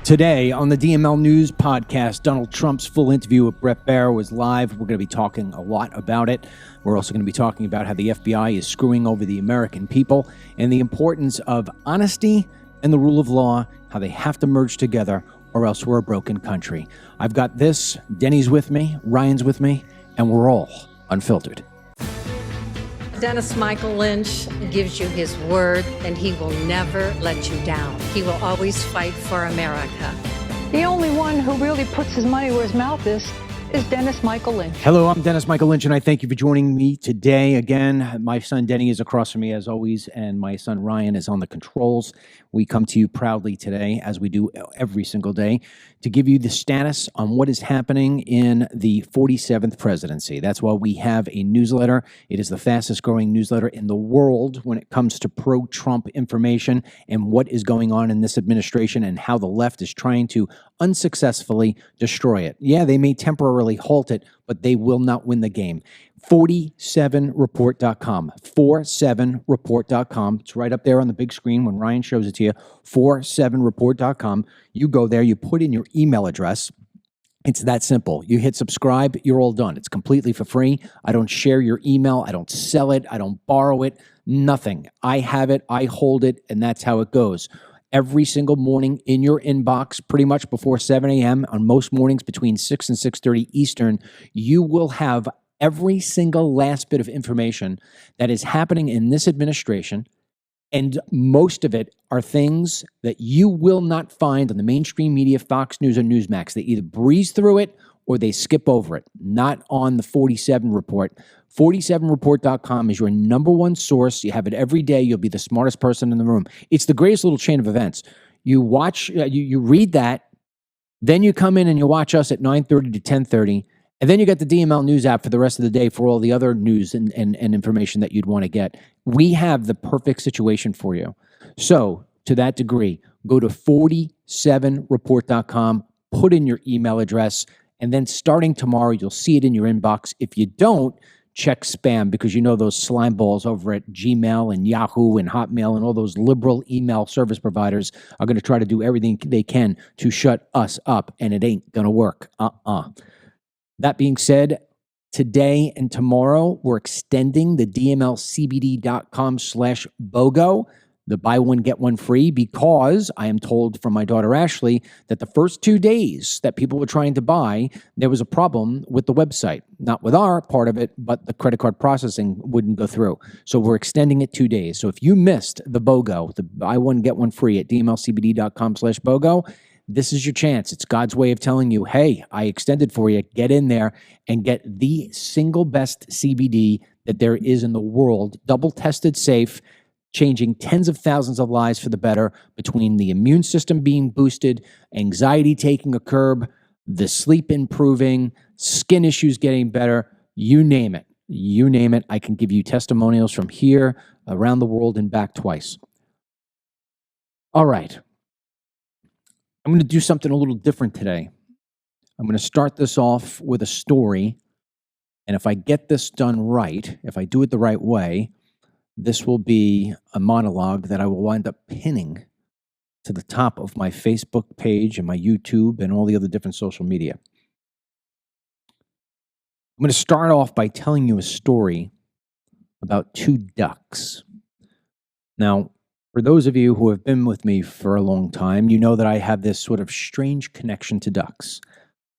Today on the DML News Podcast, Donald Trump's full interview with Bret Baier was live. We're going to be talking a lot about it. We're also going to be talking about how the FBI is screwing over the American people and the importance of honesty and the rule of law, how they have to merge together or else we're a broken country. I've got this. Denny's with me, Ryan's with me, and we're all unfiltered. Dennis Michael Lynch gives you his word, and he will never let you down. He will always fight for America. The only one who really puts his money where his mouth is Dennis Michael Lynch. Hello, I'm Dennis Michael Lynch, and I thank you for joining me today. Again, my son Denny is across from me as always, and my son Ryan is on the controls. We come to you proudly today, as we do every single day, to give you the status on what is happening in the 47th presidency. That's why we have a newsletter. It is the fastest growing newsletter in the world when it comes to pro-Trump information and what is going on in this administration and how the left is trying to unsuccessfully destroy it. Yeah, they may temporarily halt it, but they will not win the game. 47report.com, 47report.com. It's right up there on the big screen when Ryan shows it to you, 47report.com. You go there, you put in your email address. It's that simple. You hit subscribe, you're all done. It's completely for free. I don't share your email. I don't sell it. I don't borrow it. Nothing. I have it. I hold it, and that's how it goes. Every single morning in your inbox, pretty much before 7 a.m., on most mornings between 6 and 6:30 Eastern, you will have every single last bit of information that is happening in this administration, and most of it are things that you will not find on the mainstream media, Fox News or Newsmax. They either breeze through it or they skip over it, not on the 47 Report. 47report.com is your number one source. You have it every day. You'll be the smartest person in the room. It's the greatest little chain of events. You watch, you read that, then you come in and you watch us at 9:30 to 10:30, and then you get the DML News app for the rest of the day for all the other news and information that you'd want to get. We have the perfect situation for you. So, to that degree, go to 47report.com, put in your email address, and then starting tomorrow, you'll see it in your inbox. If you don't, check spam, because you know those slime balls over at Gmail and Yahoo and Hotmail and all those liberal email service providers are going to try to do everything they can to shut us up, and it ain't going to work. That being said, today and tomorrow, we're extending the DMLCBD.com/BOGO, the buy one, get one free, because I am told from my daughter Ashley that the first 2 days that people were trying to buy, there was a problem with the website. Not with our part of it, but the credit card processing wouldn't go through. So we're extending it 2 days. So if you missed the BOGO, the buy one, get one free at DMLCBD.com/BOGO, this is your chance. It's God's way of telling you, hey, I extended for you. Get in there and get the single best CBD that there is in the world, double tested, safe, changing tens of thousands of lives for the better, between the immune system being boosted, anxiety taking a curb, the sleep improving, skin issues getting better, you name it. You name it. I can give you testimonials from here, around the world, and back twice. All right. I'm going to do something a little different today. I'm going to start this off with a story, and if I get this done right, if I do it the right way, this will be a monologue that I will wind up pinning to the top of my Facebook page and my YouTube and all the other different social media. I'm going to start off by telling you a story about two ducks. Now, for those of you who have been with me for a long time, you know that I have this sort of strange connection to ducks.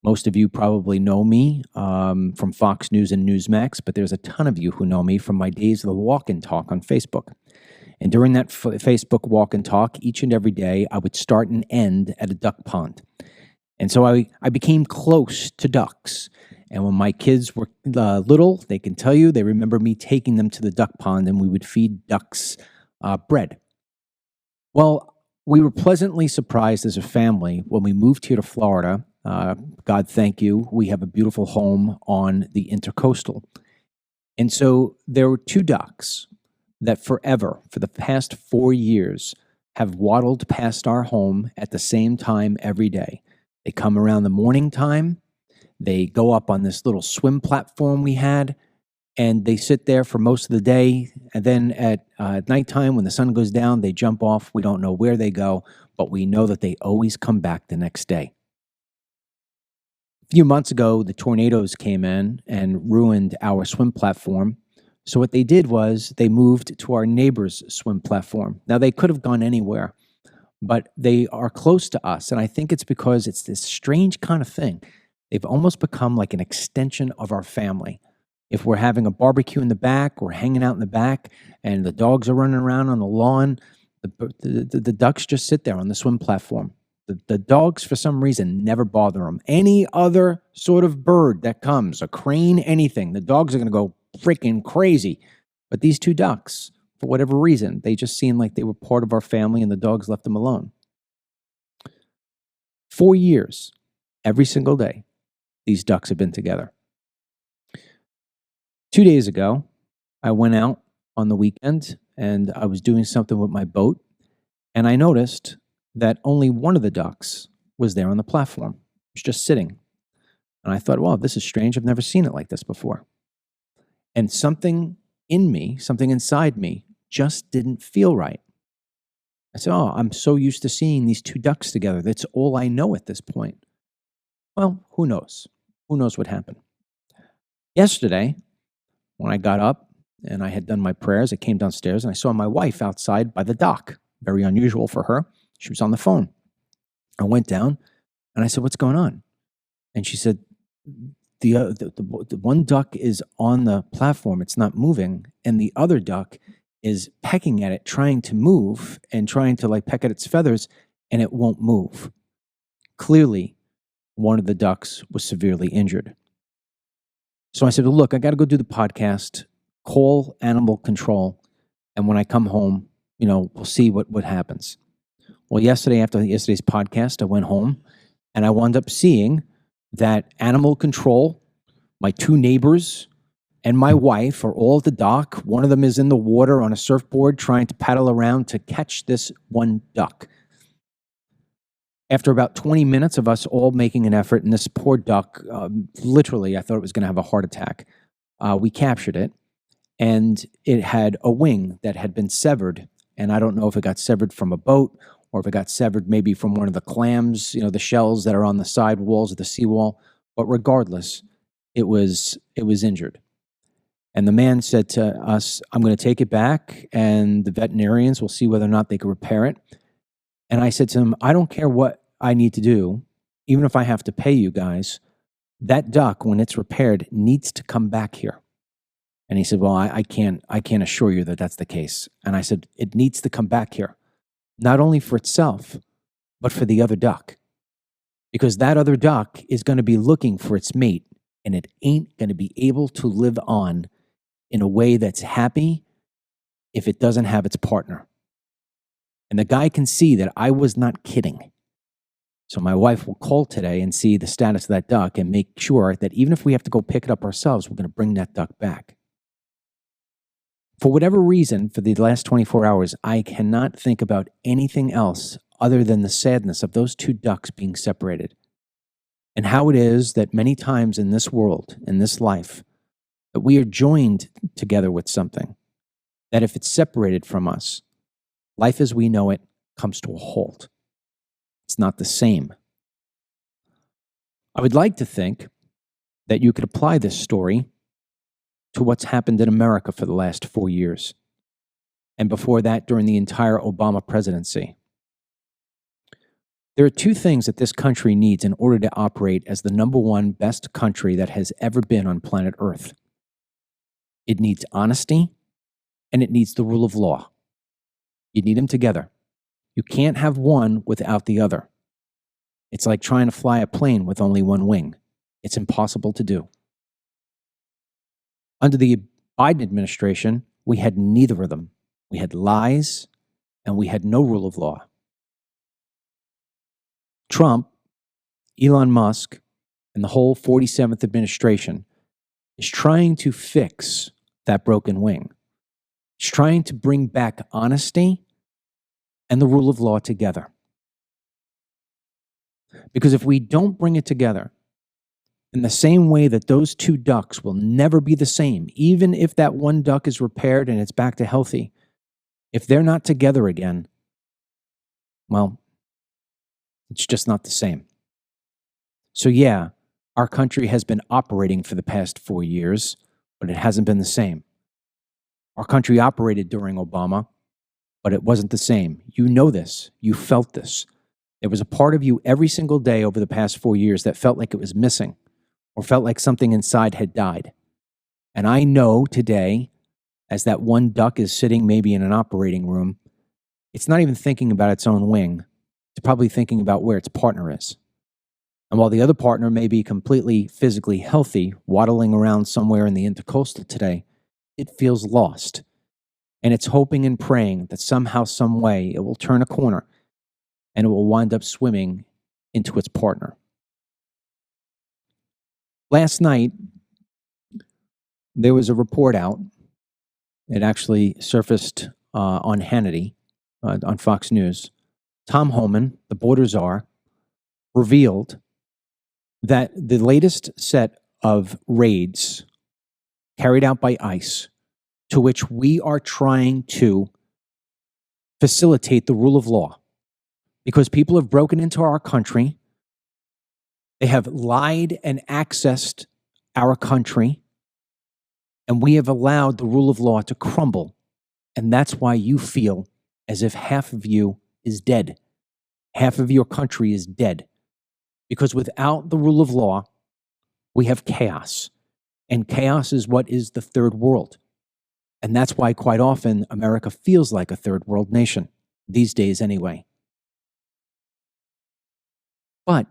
Most of you probably know me from Fox News and Newsmax, but there's a ton of you who know me from my days of the walk and talk on Facebook. And during that Facebook walk and talk, each and every day, I would start and end at a duck pond. And so I became close to ducks. And when my kids were little, they can tell you, they remember me taking them to the duck pond, and we would feed ducks bread. Well, we were pleasantly surprised as a family when we moved here to Florida. God thank you, we have a beautiful home on the Intercoastal. And so there were two ducks that forever, for the past 4 years, have waddled past our home at the same time every day. They come around the morning time, they go up on this little swim platform we had, and they sit there for most of the day. And then at nighttime, when the sun goes down, they jump off. We don't know where they go, but we know that they always come back the next day. A few months ago, the tornadoes came in and ruined our swim platform. So what they did was they moved to our neighbor's swim platform. Now, they could have gone anywhere, but they are close to us. And I think it's because it's this strange kind of thing. They've almost become like an extension of our family. If we're having a barbecue in the back, we're hanging out in the back, and the dogs are running around on the lawn, the ducks just sit there on the swim platform. The dogs, for some reason, never bother them. Any other sort of bird that comes, a crane, anything, the dogs are going to go freaking crazy. But these two ducks, for whatever reason, they just seemed like they were part of our family, and the dogs left them alone. 4 years, every single day, these ducks have been together. 2 days ago, I went out on the weekend and I was doing something with my boat, and I noticed that only one of the ducks was there on the platform. It was just sitting. And I thought, wow, this is strange. I've never seen it like this before. And something in me, something inside me, just didn't feel right. I said, oh, I'm so used to seeing these two ducks together. That's all I know at this point. Well, who knows? Who knows what happened? Yesterday, when I got up and I had done my prayers, I came downstairs and I saw my wife outside by the dock. Very unusual for her. She was on the phone. I went down and I said, what's going on? And she said, the one duck is on the platform. It's not moving. And the other duck is pecking at it, trying to move and trying to like peck at its feathers, and it won't move. Clearly, one of the ducks was severely injured. So I said, well, look, I got to go do the podcast, call animal control, and when I come home, we'll see what happens. Well, yesterday, after yesterday's podcast, I went home, and I wound up seeing that animal control, my two neighbors, and my wife are all at the dock. One of them is in the water on a surfboard trying to paddle around to catch this one duck. After about 20 minutes of us all making an effort, and this poor duck, literally, I thought it was going to have a heart attack. We captured it, and it had a wing that had been severed. And I don't know if it got severed from a boat or if it got severed maybe from one of the clams, the shells that are on the side walls of the seawall. But regardless, it was injured. And the man said to us, I'm going to take it back, and the veterinarians will see whether or not they can repair it. And I said to him, I don't care what I need to do, even if I have to pay you guys, that duck, when it's repaired, needs to come back here. And he said, well, I can't assure you that that's the case. And I said, it needs to come back here, not only for itself, but for the other duck. Because that other duck is going to be looking for its mate, and it ain't going to be able to live on in a way that's happy if it doesn't have its partner. And the guy can see that I was not kidding. So my wife will call today and see the status of that duck and make sure that even if we have to go pick it up ourselves, we're going to bring that duck back. For whatever reason, for the last 24 hours, I cannot think about anything else other than the sadness of those two ducks being separated. And how it is that many times in this world, in this life, that we are joined together with something, that if it's separated from us, life as we know it comes to a halt. It's not the same. I would like to think that you could apply this story to what's happened in America for the last 4 years, and before that, during the entire Obama presidency. There are two things that this country needs in order to operate as the #1 best country that has ever been on planet Earth. It needs honesty, and it needs the rule of law. You need them together. You can't have one without the other. It's like trying to fly a plane with only one wing. It's impossible to do. Under the Biden administration, we had neither of them. We had lies, and we had no rule of law. Trump, Elon Musk, and the whole 47th administration is trying to fix that broken wing. It's trying to bring back honesty and the rule of law together. Because if we don't bring it together, in the same way that those two ducks will never be the same, even if that one duck is repaired and it's back to healthy, if they're not together again, well, It's just not the same. So yeah, our country has been operating for the past 4 years, but it hasn't been the same. Our country operated during Obama, but it wasn't the same. You know this. You felt this. There was a part of you every single day over the past 4 years that felt like it was missing or felt like something inside had died. And I know today, as that one duck is sitting maybe in an operating room, it's not even thinking about its own wing. It's probably thinking about where its partner is. And while the other partner may be completely physically healthy, waddling around somewhere in the intercoastal today, it feels lost. And it's hoping and praying that somehow, some way, it will turn a corner and it will wind up swimming into its partner. Last night, there was a report out. It actually surfaced on Hannity, on Fox News. Tom Homan, the border czar, revealed that the latest set of raids carried out by ICE, to which we are trying to facilitate the rule of law, because people have broken into our country, they have lied and accessed our country, and we have allowed the rule of law to crumble. And that's why you feel as if half of you is dead. Half of your country is dead. Because without the rule of law, we have chaos. And chaos is what is the third world. And that's why quite often America feels like a third world nation, these days anyway. But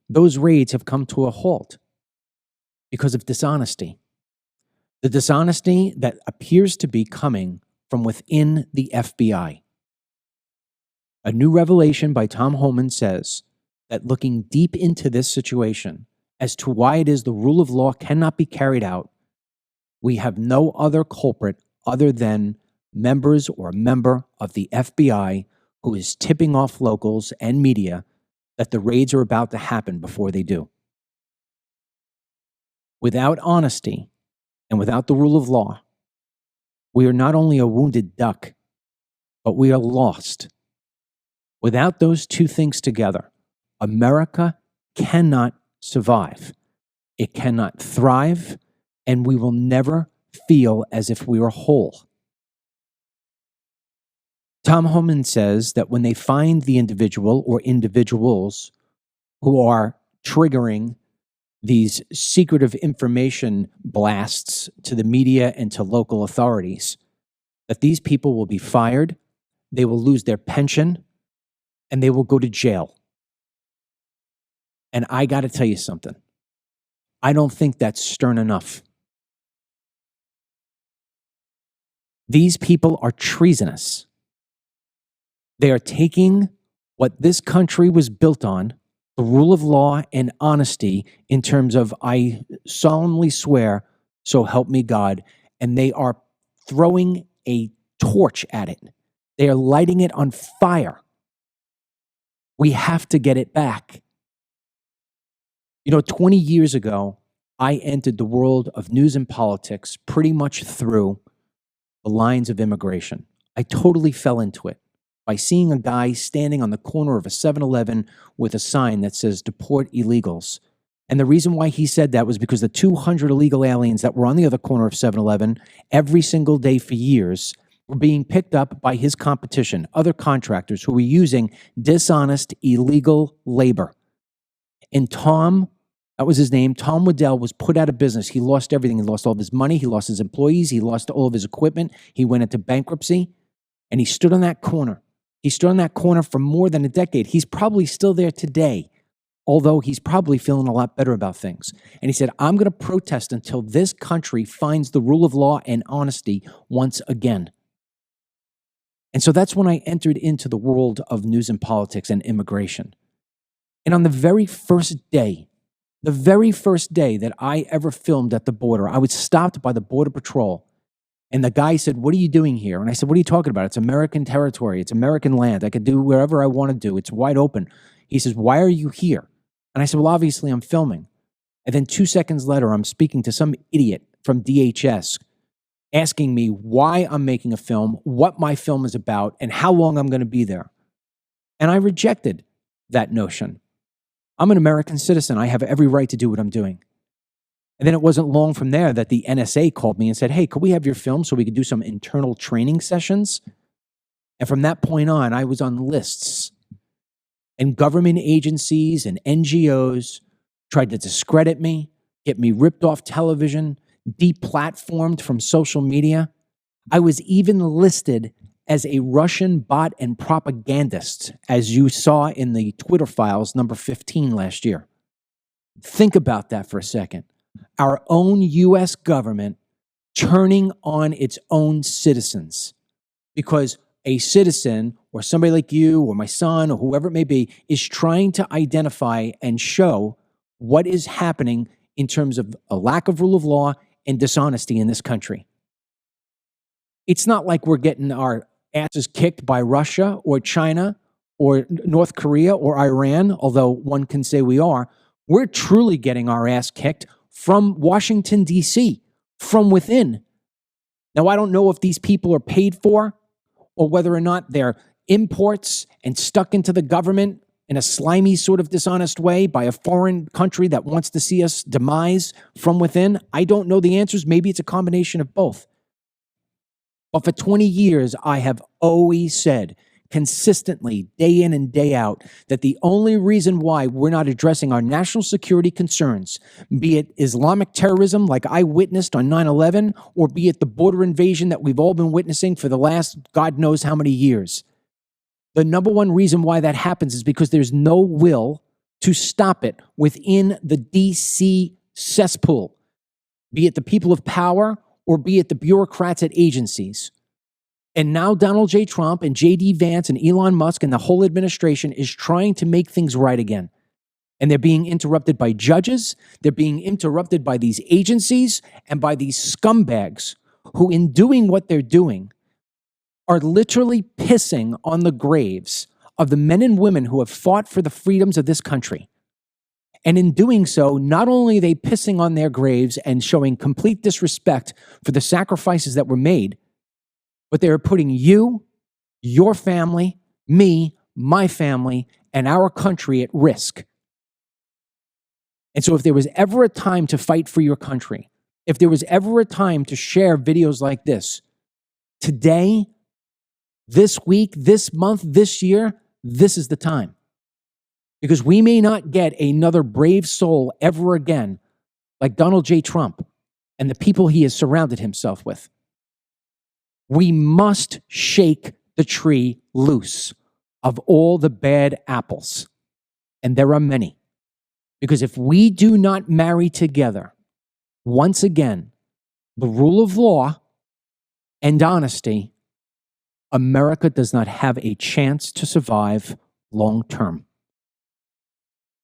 those raids have come to a halt because of dishonesty. The dishonesty that appears to be coming from within the FBI. A new revelation by Tom Homan says that looking deep into this situation as to why it is the rule of law cannot be carried out, we have no other culprit other than members or a member of the FBI who is tipping off locals and media that the raids are about to happen before they do. Without honesty and without the rule of law, we are not only a wounded duck, but we are lost. Without those two things together, America cannot survive. It cannot thrive, and we will never feel as if we are whole. Tom Homan says that when they find the individual or individuals who are triggering these secretive information blasts to the media and to local authorities, that these people will be fired, they will lose their pension, and they will go to jail. And I got to tell you something. I don't think that's stern enough. These people are treasonous. They are taking what this country was built on, the rule of law and honesty, in terms of I solemnly swear, so help me God, and they are throwing a torch at it. They are lighting it on fire. We have to get it back. 20 years ago, I entered the world of news and politics pretty much through the lines of immigration. I totally fell into it by seeing a guy standing on the corner of a 7-Eleven with a sign that says, "Deport illegals." And the reason why he said that was because the 200 illegal aliens that were on the other corner of 7-Eleven every single day for years were being picked up by his competition, other contractors who were using dishonest, illegal labor. And Tom, that was his name, Tom Waddell, was put out of business. He lost everything. He lost all of his money. He lost his employees. He lost all of his equipment. He went into bankruptcy. And he stood on that corner. He stood on that corner for more than a decade. He's probably still there today, although he's probably feeling a lot better about things. And he said, I'm going to protest until this country finds the rule of law and honesty once again. And so that's when I entered into the world of news and politics and immigration. And on the very first day that I ever filmed at the border, I was stopped by the Border Patrol. And the guy said, "What are you doing here?" And I said, "What are you talking about? It's American territory. It's American land. I could do wherever I want to do. It's wide open." He says, "Why are you here?" And I said, "Well, obviously I'm filming." And then 2 seconds later, I'm speaking to some idiot from DHS asking me why I'm making a film, what my film is about, and how long I'm going to be there. And I rejected that notion. I'm an American citizen. I have every right to do what I'm doing. And then it wasn't long from there that the NSA called me and said, hey, could we have your film so we could do some internal training sessions? And from that point on, I was on lists. And government agencies and NGOs tried to discredit me, get me ripped off television, deplatformed from social media. I was even listed as a Russian bot and propagandist, as you saw in the Twitter files number 15 last year. Think about that for a second. Our own U.S. government turning on its own citizens because a citizen or somebody like you or my son or whoever it may be is trying to identify and show what is happening in terms of a lack of rule of law and dishonesty in this country. It's not like we're getting our asses kicked by Russia or China or North Korea or Iran, although one can say we are. We're truly getting our ass kicked from Washington, D.C., from within. Now, I don't know if these people are paid for or whether or not they're imports and stuck into the government in a slimy sort of dishonest way by a foreign country that wants to see us demise from within. I don't know the answers. Maybe it's a combination of both. But for 20 years, I have always said consistently, day in and day out, that the only reason why we're not addressing our national security concerns, be it Islamic terrorism like I witnessed on 9/11, or be it the border invasion that we've all been witnessing for the last God knows how many years, the number one reason why that happens is because there's no will to stop it within the DC cesspool, be it the people of power or be it the bureaucrats at agencies. And now Donald J. Trump and J.D. Vance and Elon Musk and the whole administration is trying to make things right again. And they're being interrupted by judges, they're being interrupted by these agencies and by these scumbags who, in doing what they're doing, are literally pissing on the graves of the men and women who have fought for the freedoms of this country. And in doing so, not only are they pissing on their graves and showing complete disrespect for the sacrifices that were made, but they are putting you, your family, me, my family, and our country at risk. And so if there was ever a time to fight for your country, if there was ever a time to share videos like this, today, this week, this month, this year, this is the time. Because we may not get another brave soul ever again like Donald J. Trump and the people he has surrounded himself with. We must shake the tree loose of all the bad apples. And there are many. Because if we do not marry together, once again, the rule of law and honesty, America does not have a chance to survive long term.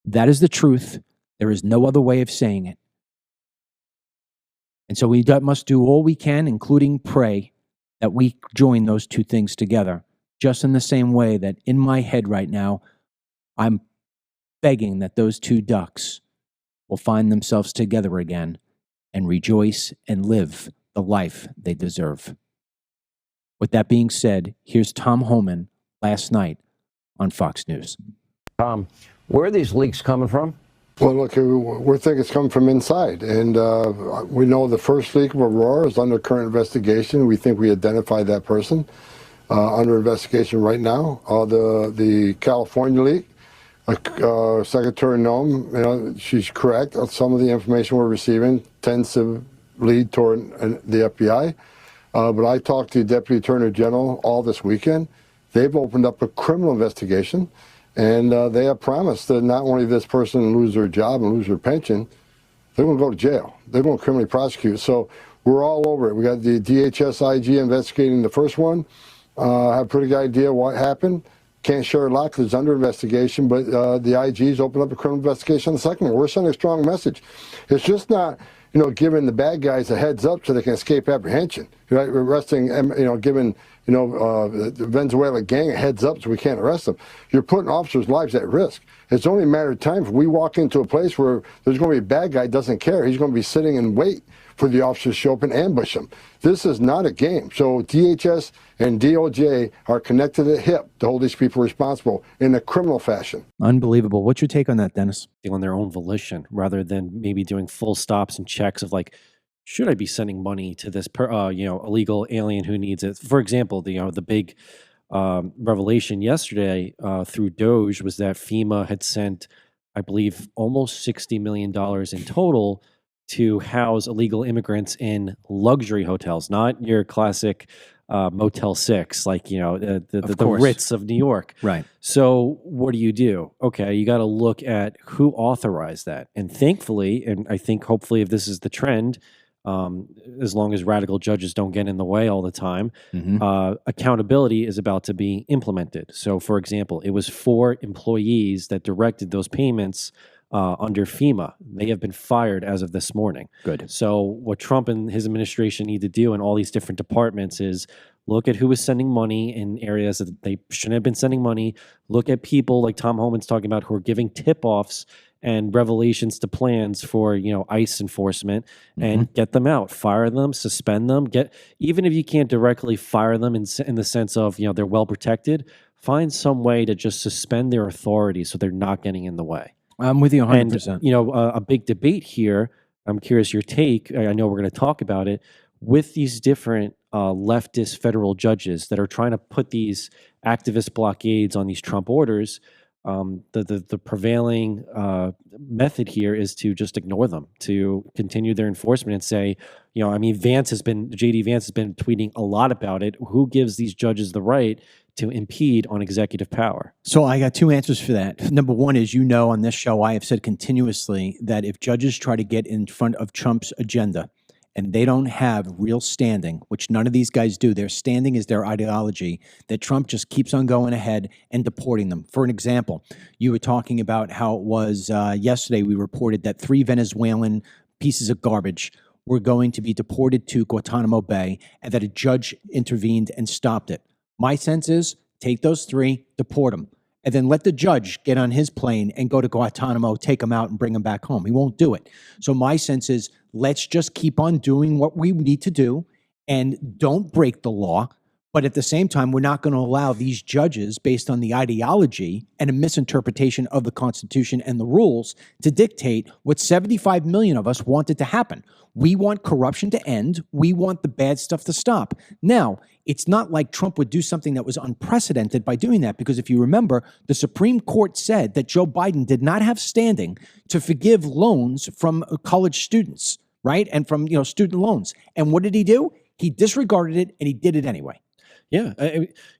That is the truth. There is no other way of saying it. And so we must do all we can, including pray, that we join those two things together, just in the same way that in my head right now, I'm begging that those two ducks will find themselves together again and rejoice and live the life they deserve. With that being said, here's Tom Homan last night on Fox News. Tom, where are these leaks coming from? Well, look, we think it's coming from inside, and we know the first leak of Aurora is under current investigation. We think we identified that person under investigation right now. The California leak, Secretary Noem, she's correct. Some of the information we're receiving tends to lead toward the FBI. But I talked to the Deputy Attorney General all this weekend. They've opened up a criminal investigation. And they have promised that not only this person lose their job and lose their pension, they're going to go to jail. They're going to criminally prosecute. So we're all over it. We got the DHS IG investigating the first one. Have a pretty good idea what happened. Can't share a lot because it's under investigation, but the IG's opened up a criminal investigation on the second one. We're sending a strong message. It's just not, giving the bad guys a heads up so they can escape apprehension. Right? We're arresting, giving the Venezuela gang heads up so we can't arrest them. You're putting officers' lives at risk. It's only a matter of time if we walk into a place where there's going to be a bad guy doesn't care. He's going to be sitting and wait for the officers to show up and ambush him. This is not a game. So DHS and DOJ are connected at the hip to hold these people responsible in a criminal fashion. Unbelievable. What's your take on that, Dennis? On their own volition, rather than maybe doing full stops and checks of like, should I be sending money to this illegal alien who needs it? For example, the big revelation yesterday through DOGE was that FEMA had sent, I believe, almost $60 million in total to house illegal immigrants in luxury hotels, not your classic Motel 6, like, the Ritz of New York. Right. So what do? Okay, you got to look at who authorized that. And thankfully, and I think hopefully if this is the trend, as long as radical judges don't get in the way all the time, accountability is about to be implemented. So, for example, it was 4 employees that directed those payments under FEMA. They have been fired as of this morning. Good. So what Trump and his administration need to do in all these different departments is look at who is sending money in areas that they shouldn't have been sending money. Look at people like Tom Homan's talking about who are giving tip-offs and revelations to plans for ICE enforcement, and get them out, fire them, suspend them. Even if you can't directly fire them in the sense of they're well protected, find some way to just suspend their authority so they're not getting in the way. I'm with you 100%. And a big debate here. I'm curious your take. I know we're going to talk about it with these different leftist federal judges that are trying to put these activist blockades on these Trump orders. The prevailing method here is to just ignore them, to continue their enforcement and say, JD Vance has been tweeting a lot about it. Who gives these judges the right to impede on executive power? So I got 2 answers for that. Number one is, on this show, I have said continuously that if judges try to get in front of Trump's agenda and they don't have real standing, which none of these guys do, their standing is their ideology, that Trump just keeps on going ahead and deporting them. For an example, you were talking about how it was yesterday we reported that 3 Venezuelan pieces of garbage were going to be deported to Guantanamo Bay and that a judge intervened and stopped it. My sense is take those 3, deport them, and then let the judge get on his plane and go to Guantanamo, take them out and bring them back home. He won't do it. So my sense is let's just keep on doing what we need to do and don't break the law. But at the same time, we're not going to allow these judges, based on the ideology and a misinterpretation of the Constitution and the rules, to dictate what 75 million of us wanted to happen. We want corruption to end. We want the bad stuff to stop. Now, it's not like Trump would do something that was unprecedented by doing that, because if you remember, the Supreme Court said that Joe Biden did not have standing to forgive loans from college students, right? And from student loans. And what did he do? He disregarded it and he did it anyway. Yeah,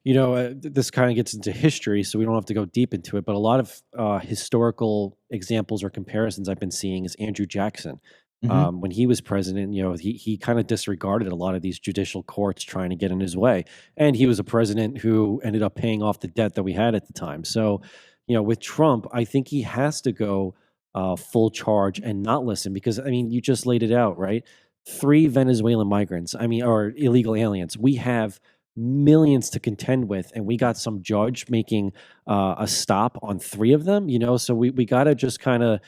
this kind of gets into history, so we don't have to go deep into it. But a lot of historical examples or comparisons I've been seeing is Andrew Jackson. When he was president, he kind of disregarded a lot of these judicial courts trying to get in his way. And he was a president who ended up paying off the debt that we had at the time. So, with Trump, I think he has to go full charge and not listen, because, you just laid it out, right? 3 Venezuelan migrants, or illegal aliens. We have millions to contend with, and we got some judge making a stop on 3 of them, so we got to just kind of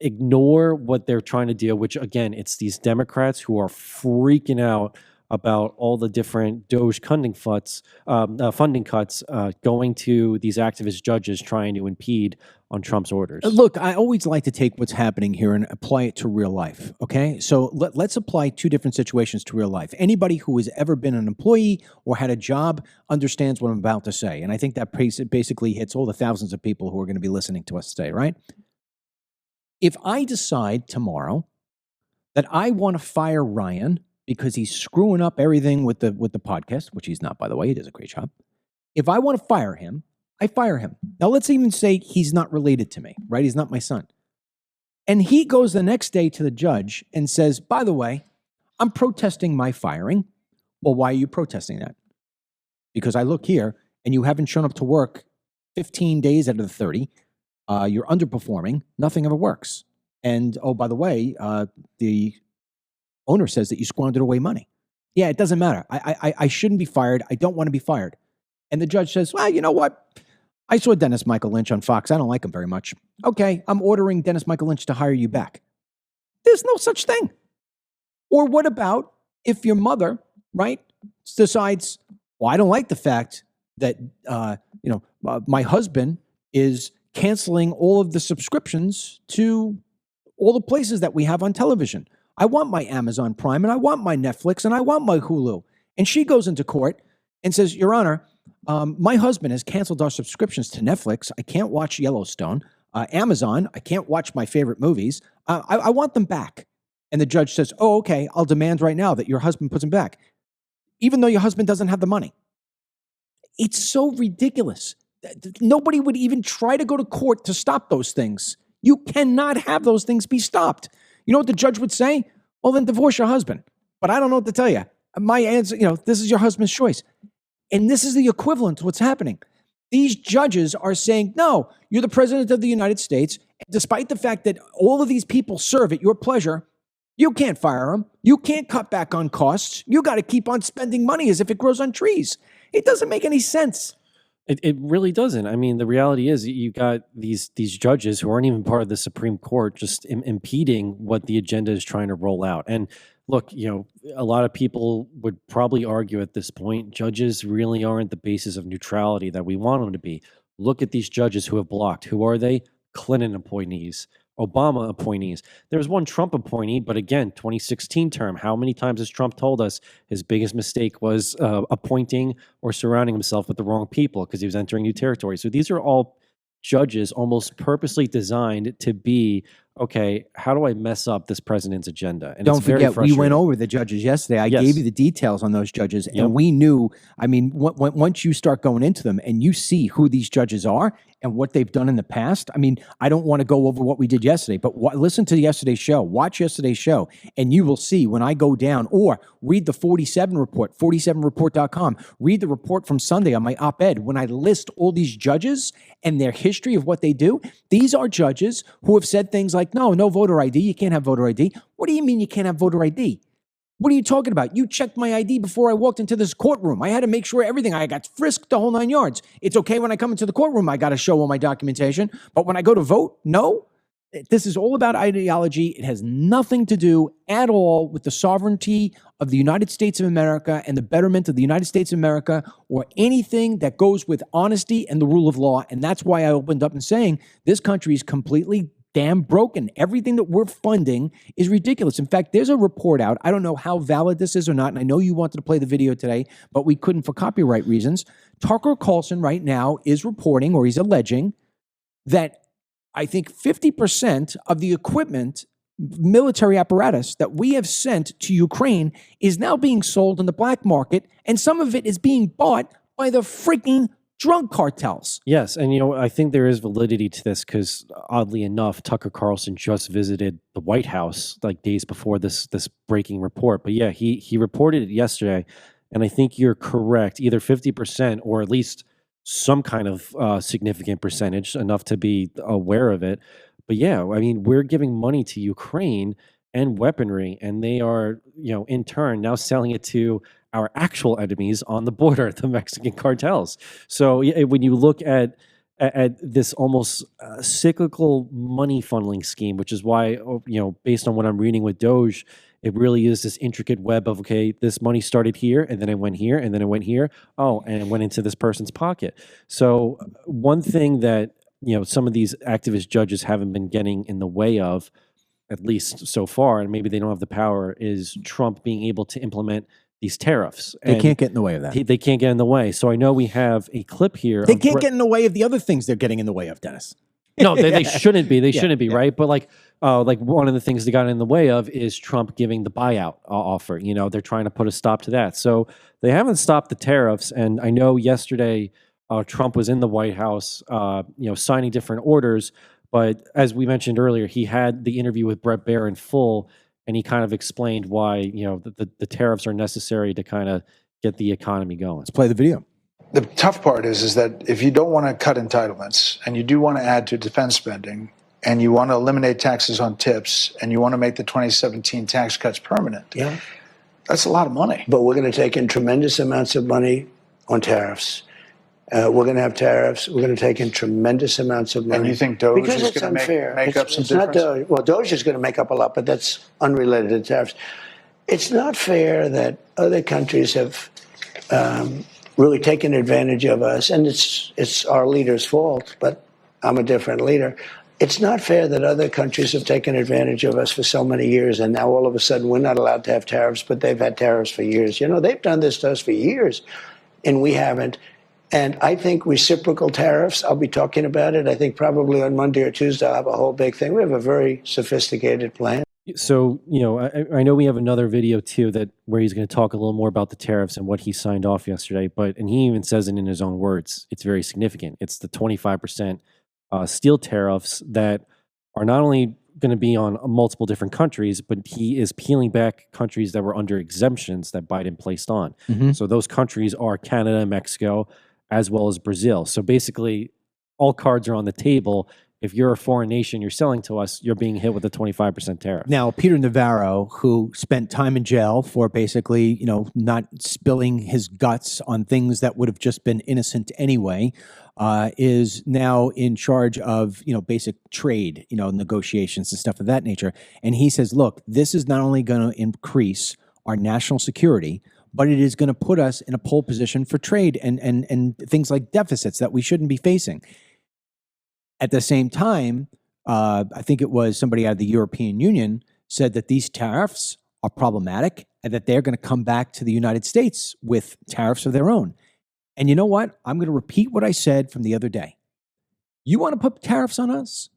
ignore what they're trying to do, which again, it's these Democrats who are freaking out about all the different DOGE funding cuts going to these activist judges trying to impede on Trump's orders. Look, I always like to take what's happening here and apply it to real life, okay? So let's apply 2 different situations to real life. Anybody who has ever been an employee or had a job understands what I'm about to say, and I think that basically hits all the thousands of people who are going to be listening to us today, right? If I decide tomorrow that I want to fire Ryan because he's screwing up everything with the podcast, which he's not, by the way, he does a great job. If I want to fire him, I fire him. Now, let's even say he's not related to me, right? He's not my son. And he goes the next day to the judge and says, by the way, I'm protesting my firing. Well, why are you protesting that? Because I look here and you haven't shown up to work 15 days out of the 30. You're underperforming. Nothing ever works. And, oh, by the way, the owner says that you squandered away money. Yeah, it doesn't matter. I shouldn't be fired. I don't want to be fired. And the judge says, well, you know what? I saw Dennis Michael Lynch on Fox. I don't like him very much. Okay, I'm ordering Dennis Michael Lynch to hire you back. There's no such thing. Or what about if your mother, right, decides, well, I don't like the fact that, my husband is canceling all of the subscriptions to all the places that we have on television. I want my Amazon Prime and I want my Netflix and I want my Hulu. And she goes into court and says, Your Honor, my husband has canceled our subscriptions to Netflix. I can't watch Yellowstone. Amazon, I can't watch my favorite movies. I want them back. And the judge says, oh, okay, I'll demand right now that your husband puts them back, even though your husband doesn't have the money. It's so ridiculous. Nobody would even try to go to court to stop those things. You cannot have those things be stopped. You know what the judge would say? Well, then divorce your husband. But I don't know what to tell you. My answer, this is your husband's choice. And this is the equivalent to what's happening. These judges are saying, no, you're the president of the United States. Despite the fact that all of these people serve at your pleasure, you can't fire them. You can't cut back on costs. You got to keep on spending money as if it grows on trees. It doesn't make any sense. It really doesn't. I mean, the reality is you got these judges who aren't even part of the Supreme Court just impeding what the agenda is trying to roll out. And look, a lot of people would probably argue at this point, judges really aren't the basis of neutrality that we want them to be. Look at these judges who have blocked. Who are they? Clinton appointees, Obama appointees. There was one Trump appointee, but again, 2016 term. How many times has Trump told us his biggest mistake was appointing or surrounding himself with the wrong people because he was entering new territory? So these are all judges almost purposely designed to be, okay, how do I mess up this president's agenda? And don't forget, we went over the judges yesterday. I gave you the details on those judges, and we knew, once you start going into them and you see who these judges are and what they've done in the past, I don't want to go over what we did yesterday, but listen to yesterday's show, watch yesterday's show, and you will see when I go down, or read the 47 report, 47report.com, read the report from Sunday on my op-ed, when I list all these judges and their history of what they do. These are judges who have said things like, no voter ID, you can't have voter ID. What do you mean you can't have voter ID? What are you talking about? You checked my ID before I walked into this courtroom. I had to make sure everything, I got frisked the whole 9 yards. It's okay when I come into the courtroom, I got to show all my documentation. But when I go to vote, no. This is all about ideology. It has nothing to do at all with the sovereignty of the United States of America and the betterment of the United States of America, or anything that goes with honesty and the rule of law. And that's why I opened up and saying this country is completely damn broken. Everything that we're funding is ridiculous. In fact, there's a report out. I don't know how valid this is or not, and I know you wanted to play the video today, but we couldn't for copyright reasons. Tucker Carlson right now is reporting, or he's alleging, that I think 50% of the equipment, military apparatus that we have sent to Ukraine is now being sold in the black market, and some of it is being bought by the freaking drug cartels. Yes, and I think there is validity to this because, oddly enough, Tucker Carlson just visited the White House like days before this breaking report. But yeah, he reported it yesterday, and I think you're correct. Either 50% or at least some kind of significant percentage, enough to be aware of it. But yeah, we're giving money to Ukraine and weaponry, and they are, in turn now selling it to our actual enemies on the border, the Mexican cartels. So when you look at this almost cyclical money funneling scheme, which is why, based on what I'm reading with DOGE, it really is this intricate web of, okay, this money started here, and then it went here, and then it went here. Oh, and it went into this person's pocket. So one thing that, some of these activist judges haven't been getting in the way of, at least so far, and maybe they don't have the power, is Trump being able to implement these tariffs. They can't get in the way of that. They can't get in the way. So I know we have a clip here. They can't get in the way of the other things they're getting in the way of, Dennis. No, they shouldn't be. They shouldn't be, right? But like one of the things they got in the way of is Trump giving the buyout offer. They're trying to put a stop to that. So they haven't stopped the tariffs. And I know yesterday Trump was in the White House, signing different orders. But as we mentioned earlier, he had the interview with Bret Baier in full, and he kind of explained why the tariffs are necessary to kind of get the economy going. Let's play the video. The tough part is that if you don't want to cut entitlements, and you do want to add to defense spending, and you want to eliminate taxes on tips, and you want to make the 2017 tax cuts permanent, That's a lot of money. But we're going to take in tremendous amounts of money on tariffs. We're going to have tariffs. We're going to take in tremendous amounts of money. And you think DOGE because is it's going to unfair. make up some it's not difference? DOGE. Well, DOGE is going to make up a lot, but that's unrelated to tariffs. It's not fair that other countries have really taken advantage of us, and it's our leader's fault, but I'm a different leader. It's not fair that other countries have taken advantage of us for so many years, and now all of a sudden we're not allowed to have tariffs, but they've had tariffs for years. You know, they've done this to us for years, and we haven't. And I think reciprocal tariffs, I'll be talking about it. I think probably on Monday or Tuesday I'll have a whole big thing. We have a very sophisticated plan. So, you know, I know we have another video too where he's going to talk a little more about the tariffs and what he signed off yesterday. And he even says it in his own words. It's very significant. It's the 25% steel tariffs that are not only going to be on multiple different countries, but he is peeling back countries that were under exemptions that Biden placed on. So those countries are Canada and Mexico, as well as Brazil. So basically, all cards are on the table. If you're a foreign nation, you're selling to us, you're being hit with a 25% tariff. Now, Peter Navarro, who spent time in jail for basically, you know, not spilling his guts on things that would have just been innocent anyway, is now in charge of, you know, basic trade, you know, negotiations and stuff of that nature. And he says, look, this is not only going to increase our national security, but it is going to put us in a pole position for trade and things like deficits that we shouldn't be facing. At the same time, I think it was somebody out of the European Union said that these tariffs are problematic and that they're going to come back to the United States with tariffs of their own. And you know what? I'm going to repeat what I said from the other day. You want to put tariffs on us?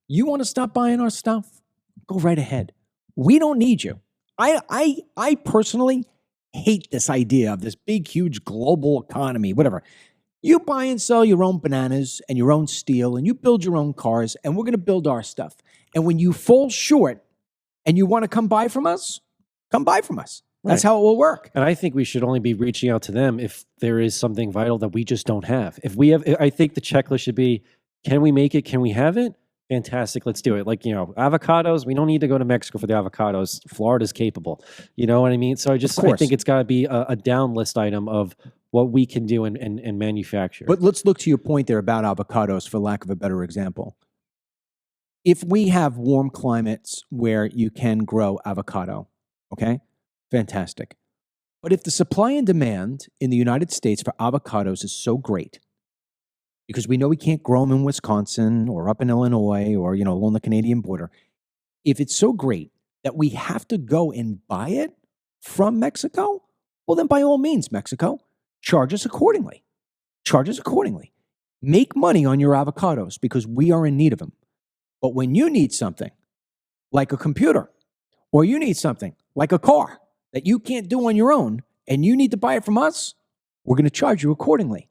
You want to stop buying our stuff? Go right ahead. We don't need you. I personally hate this idea of this big, huge global economy, whatever. You buy and sell your own bananas and your own steel, and you build your own cars, and we're going to build our stuff. And when you fall short and you want to come buy from us, come buy from us. That's how it will work. And I think we should only be reaching out to them if there is something vital that we just don't have. If we have, I think the checklist should be, can we make it? Can we have it? Fantastic. Let's do it. Like, you know, avocados, we don't need to go to Mexico for the avocados. Florida's capable. You know what I mean? So I think it's got to be a down list item of what we can do and manufacture. But let's look to your point there about avocados, for lack of a better example. If we have warm climates where you can grow avocado, okay, fantastic. But if the supply and demand in the United States for avocados is so great, because we know we can't grow them in Wisconsin or up in Illinois or, you know, along the Canadian border, if it's so great that we have to go and buy it from Mexico, well, then by all means, Mexico, charge us accordingly. Charge us accordingly. Make money on your avocados because we are in need of them. But when you need something like a computer, or you need something like a car that you can't do on your own, and you need to buy it from us, we're going to charge you accordingly.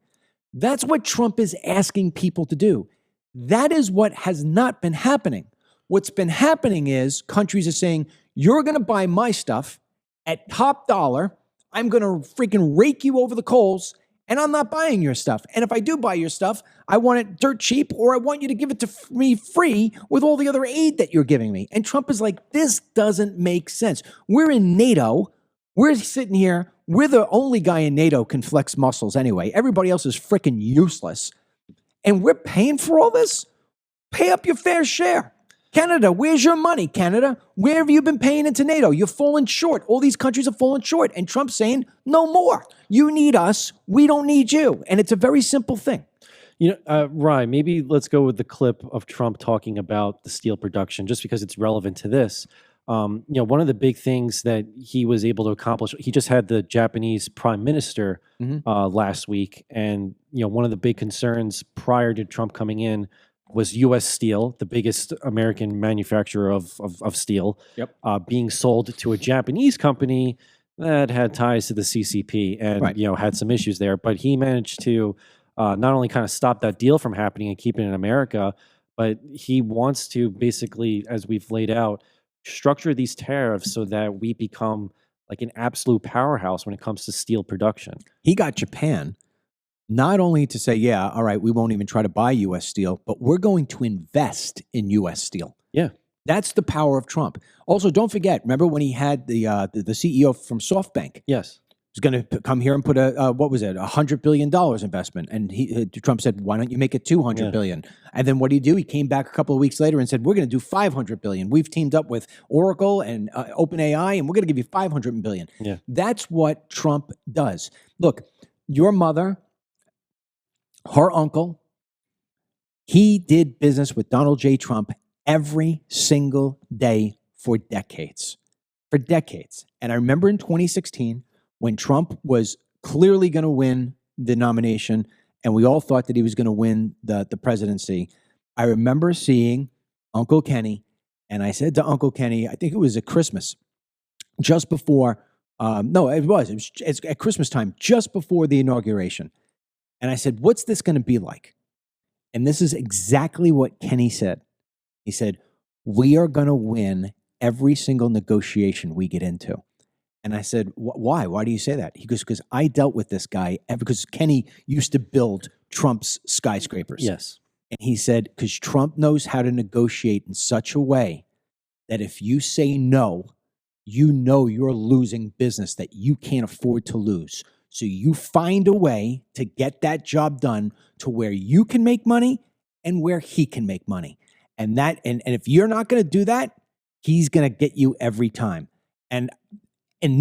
That's what Trump is asking people to do. That is what has not been happening. What's been happening is countries are saying, you're going to buy my stuff at top dollar. I'm going to freaking rake you over the coals, and I'm not buying your stuff. And if I do buy your stuff, I want it dirt cheap, or I want you to give it to me free with all the other aid that you're giving me. And Trump is like, this doesn't make sense. We're in NATO. We're sitting here. We're the only guy in NATO can flex muscles anyway. Everybody else is freaking useless. And we're paying for all this? Pay up your fair share. Canada, where's your money, Canada? Where have you been paying into NATO? You're falling short. All these countries are falling short. And Trump's saying, no more. You need us. We don't need you. And it's a very simple thing. You know, Ryan, maybe let's go with the clip of Trump talking about the steel production, just because it's relevant to this. You know, one of the big things that he was able to accomplish, he just had the Japanese prime minister last week. And, you know, one of the big concerns prior to Trump coming in was U.S. Steel, the biggest American manufacturer of steel, being sold to a Japanese company that had ties to the CCP and, you know, had some issues there. But he managed to not only kind of stop that deal from happening and keep it in America, but he wants to basically, as we've laid out, structure these tariffs so that we become like an absolute powerhouse when it comes to steel production. He got Japan not only to say, yeah, all right, we won't even try to buy U.S. steel, but we're going to invest in U.S. steel. Yeah. That's the power of Trump. Also, don't forget, remember when he had the CEO from SoftBank Yes. was going to come here and put what was it, $100 billion investment, and Trump said, "Why don't you make it $200 billion?" And then what did he do? He came back a couple of weeks later and said, "We're going to do $500 billion. We've teamed up with Oracle and OpenAI, and we're going to give you $500 billion." Yeah. That's what Trump does. Look, your mother, her uncle, he did business with Donald J. Trump every single day for decades. And I remember in 2016 when Trump was clearly going to win the nomination and we all thought that he was going to win the presidency. I remember seeing Uncle Kenny, and I said to Uncle Kenny, I think it was at Christmas, just before, it's at Christmas time, just before the inauguration. And I said, "What's this going to be like?" And this is exactly what Kenny said. He said, "We are going to win every single negotiation we get into." And I said, "Why? Why do you say that?" He goes, "Because I dealt with this guy, because Kenny used to build Trump's skyscrapers." Yes. And he said, "Because Trump knows how to negotiate in such a way that if you say no, you know you're losing business that you can't afford to lose. So you find a way to get that job done to where you can make money and where he can make money. And if you're not going to do that, he's going to get you every time." And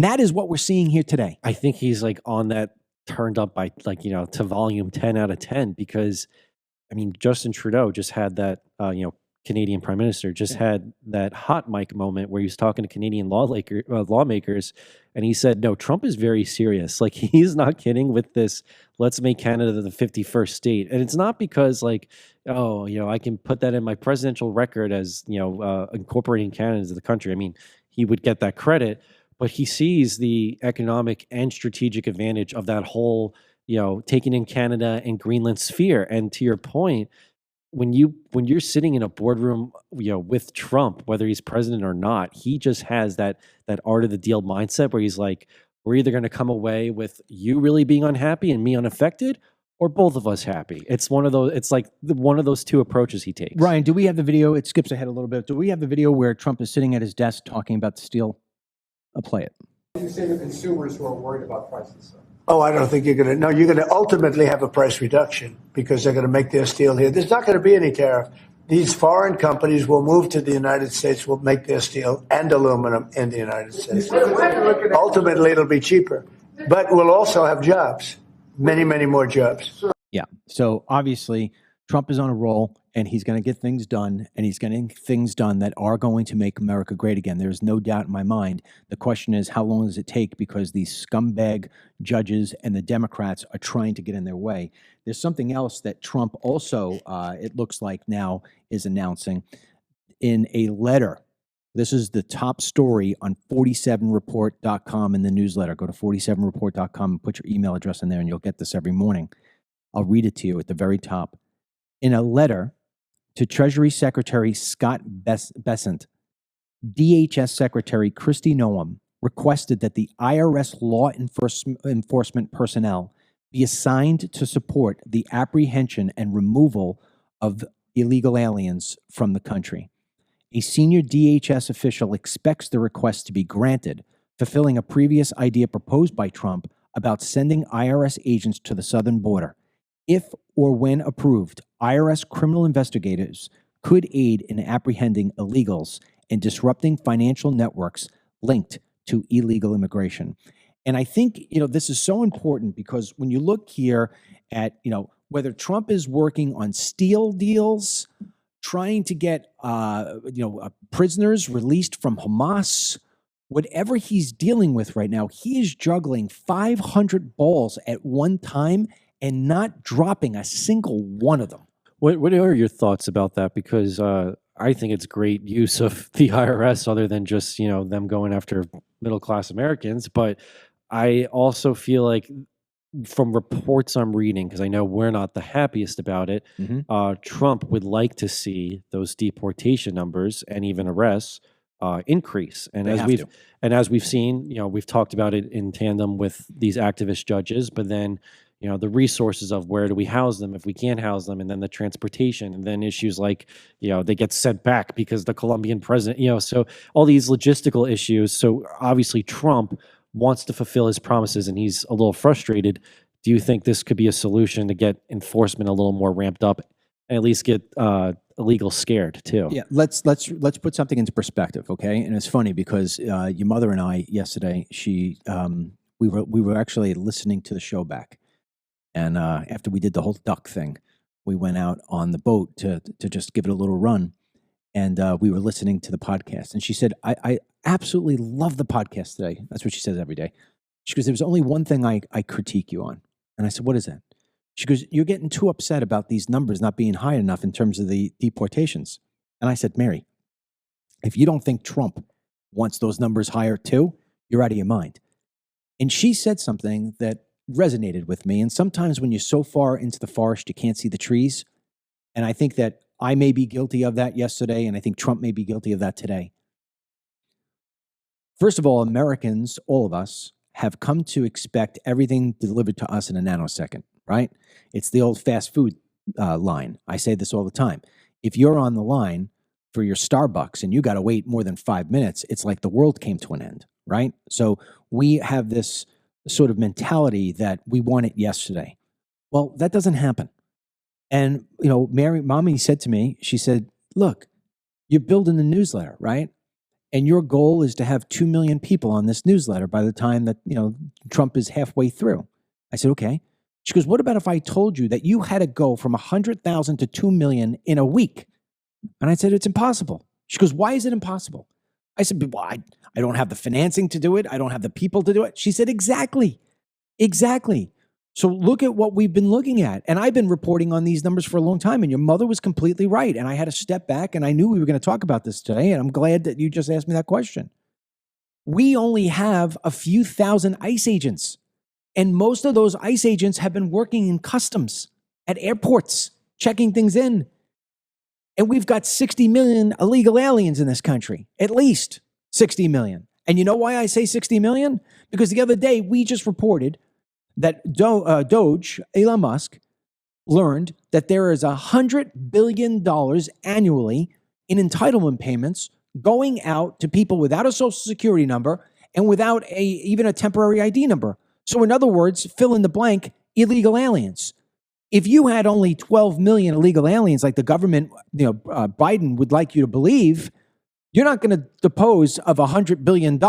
that is what we're seeing here today. I think he's like on that turned up by to volume 10 out of 10, because I mean, Justin Trudeau just had that, Canadian Prime Minister just had that hot mic moment where he was talking to Canadian lawmakers, and he said, "No, Trump is very serious. Like, he's not kidding with this. Let's make Canada the 51st state." And it's not because I can put that in my presidential record as incorporating Canada into the country. I mean, he would get that credit, but he sees the economic and strategic advantage of that whole taking in Canada and Greenland sphere. And to your point, when you're sitting in a boardroom, with Trump, whether he's president or not, he just has that art of the deal mindset where he's like, we're either going to come away with you really being unhappy and me unaffected, or both of us happy. It's one of those. It's like one of those two approaches he takes. Ryan, do we have the video? It skips ahead a little bit. Do we have the video where Trump is sitting at his desk talking about the steel? I'll play it. What do you say to consumers who are worried about prices? Oh, I don't think you're going to. No, you're going to ultimately have a price reduction because they're going to make their steel here. There's not going to be any tariff. These foreign companies will move to the United States, will make their steel and aluminum in the United States. Ultimately, it'll be cheaper, but we'll also have jobs, many, many more jobs. Yeah. So obviously, Trump is on a roll, and he's going to get things done, and he's getting things done that are going to make America great again. There's no doubt in my mind. The question is, how long does it take? Because these scumbag judges and the Democrats are trying to get in their way. There's something else that Trump also, it looks like now, is announcing in a letter. This is the top story on 47report.com in the newsletter. Go to 47report.com and put your email address in there, and you'll get this every morning. I'll read it to you at the very top. In a letter to Treasury Secretary Scott Bessent, DHS Secretary Kristi Noem requested that the IRS law enforcement personnel be assigned to support the apprehension and removal of illegal aliens from the country. A senior DHS official expects the request to be granted, fulfilling a previous idea proposed by Trump about sending IRS agents to the southern border. If or when approved, IRS criminal investigators could aid in apprehending illegals and disrupting financial networks linked to illegal immigration. And I think, this is so important because when you look here at, whether Trump is working on steel deals, trying to get, prisoners released from Hamas, whatever he's dealing with right now, he is juggling 500 balls at one time and not dropping a single one of them. What are your thoughts about that? Because I think it's great use of the IRS, other than just them going after middle class Americans. But I also feel like, from reports I'm reading, because I know we're not the happiest about it, Trump would like to see those deportation numbers and even arrests increase. And as we've seen, we've talked about it in tandem with these activist judges, but then the resources of where do we house them if we can't house them, and then the transportation, and then issues like, they get sent back because the Colombian president, so all these logistical issues. So obviously Trump wants to fulfill his promises and he's a little frustrated. Do you think this could be a solution to get enforcement a little more ramped up and at least get illegal scared too? Yeah, let's put something into perspective, okay? And it's funny because your mother and I yesterday, we were actually listening to the show back, and after we did the whole duck thing, we went out on the boat to just give it a little run, and we were listening to the podcast. And she said, "I absolutely love the podcast today." That's what she says every day. She goes, "There was only one thing I critique you on," and I said, "What is that?" She goes, "You're getting too upset about these numbers not being high enough in terms of the deportations." And I said, "Mary, if you don't think Trump wants those numbers higher too, you're out of your mind." And she said something that resonated with me. And sometimes when you're so far into the forest, you can't see the trees. And I think that I may be guilty of that yesterday, and I think Trump may be guilty of that today. First of all, Americans, all of us, have come to expect everything delivered to us in a nanosecond, right? It's the old fast food line. I say this all the time. If you're on the line for your Starbucks and you got to wait more than 5 minutes, it's like the world came to an end, right? So we have this sort of mentality that we want it yesterday. Well, that doesn't happen. And, Mommy said to me, she said, "Look, you're building the newsletter, right? And your goal is to have 2 million people on this newsletter by the time that, Trump is halfway through." I said, "Okay." She goes, "What about if I told you that you had to go from 100,000 to 2 million in a week?" And I said, "It's impossible." She goes, "Why is it impossible?" I said, "Well, I don't have the financing to do it. I don't have the people to do it." She said, Exactly. So look at what we've been looking at. And I've been reporting on these numbers for a long time, and your mother was completely right. And I had to step back, and I knew we were going to talk about this today, and I'm glad that you just asked me that question. We only have a few thousand ICE agents, and most of those ICE agents have been working in customs at airports, checking things in. And we've got 60 million illegal aliens in this country, at least 60 million. And you know why I say 60 million? Because the other day we just reported that DOGE, Elon Musk, learned that there is $100 billion annually in entitlement payments going out to people without a social security number and without even a temporary ID number. So in other words, fill in the blank, illegal aliens. If you had only 12 million illegal aliens like the government, Biden would like you to believe, you're not going to dispose of $100 billion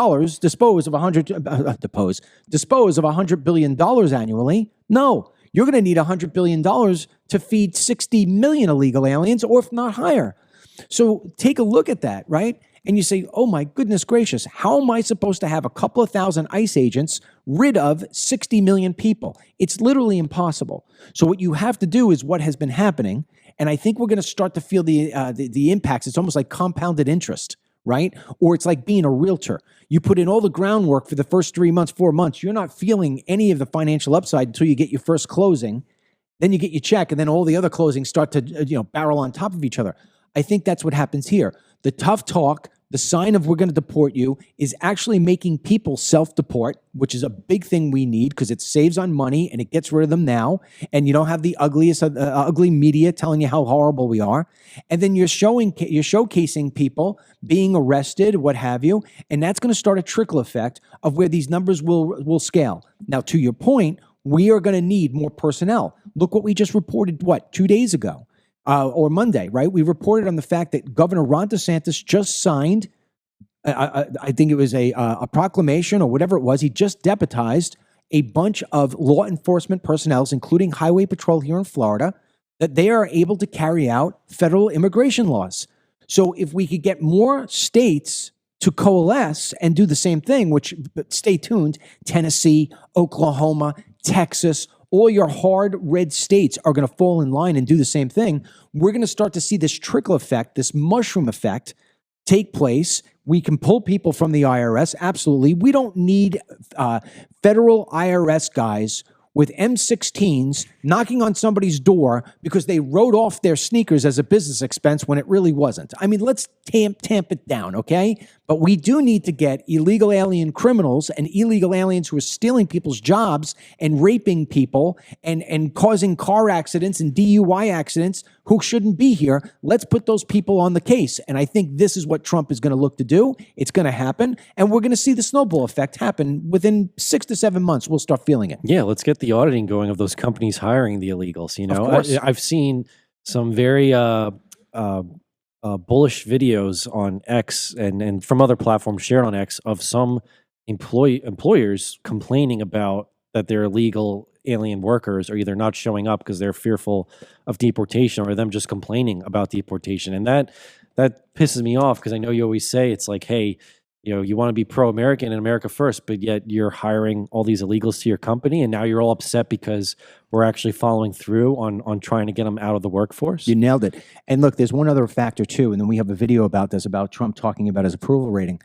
annually. No, you're going to need $100 billion to feed 60 million illegal aliens, or if not higher. So take a look at that, right? And you say, "Oh my goodness gracious, how am I supposed to have a couple of thousand ICE agents rid of 60 million people?" It's literally impossible. So what you have to do is what has been happening, and I think we're going to start to feel the impacts. It's almost like compounded interest, right? Or it's like being a realtor. You put in all the groundwork for the first 3 months, 4 months. You're not feeling any of the financial upside until you get your first closing. Then you get your check, and then all the other closings start to barrel on top of each other. I think that's what happens here. The tough talk, the sign of "we're going to deport you," is actually making people self-deport, which is a big thing we need because it saves on money and it gets rid of them now. And you don't have the ugly media telling you how horrible we are. And then you're showcasing people being arrested, what have you. And that's going to start a trickle effect of where these numbers will scale. Now, to your point, we are going to need more personnel. Look what we just reported, 2 days ago. Or Monday, right? We reported on the fact that Governor Ron DeSantis just signed, I think it was a proclamation or whatever it was. He just deputized a bunch of law enforcement personnel, including Highway Patrol here in Florida, that they are able to carry out federal immigration laws. So if we could get more states to coalesce and do the same thing, but stay tuned, Tennessee, Oklahoma, Texas, all your hard red states are going to fall in line and do the same thing. We're going to start to see this trickle effect, this mushroom effect take place. We can pull people from the IRS. Absolutely. We don't need federal IRS guys with M16s knocking on somebody's door because they wrote off their sneakers as a business expense when it really wasn't. I mean, let's tamp it down, okay? But we do need to get illegal alien criminals and illegal aliens who are stealing people's jobs and raping people and causing car accidents and DUI accidents who shouldn't be here. Let's put those people on the case. And I think this is what Trump is going to look to do. It's going to happen. And we're going to see the snowball effect happen within 6 to 7 months. We'll start feeling it. Yeah, let's get the auditing going of those companies hiring the illegals. You know, I've seen some very bullish videos on X and from other platforms shared on X of some employers complaining about that their illegal alien workers are either not showing up because they're fearful of deportation or them just complaining about deportation. And that pisses me off because I know you always say it's like, hey, you know, you want to be pro-American and America first, but yet you're hiring all these illegals to your company, and now you're all upset because we're actually following through on trying to get them out of the workforce. You nailed it. And look, there's one other factor too, and then we have a video about this, about Trump talking about his approval rating.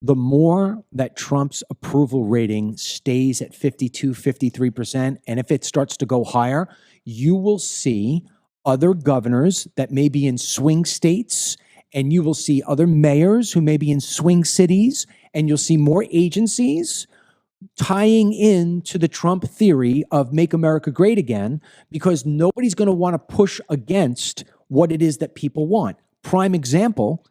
The more that Trump's approval rating stays at 52, 53%, and if it starts to go higher, you will see other governors that may be in swing states, and you will see other mayors who may be in swing cities, and you'll see more agencies tying in to the Trump theory of make America great again, because nobody's going to want to push against what it is that people want. Prime example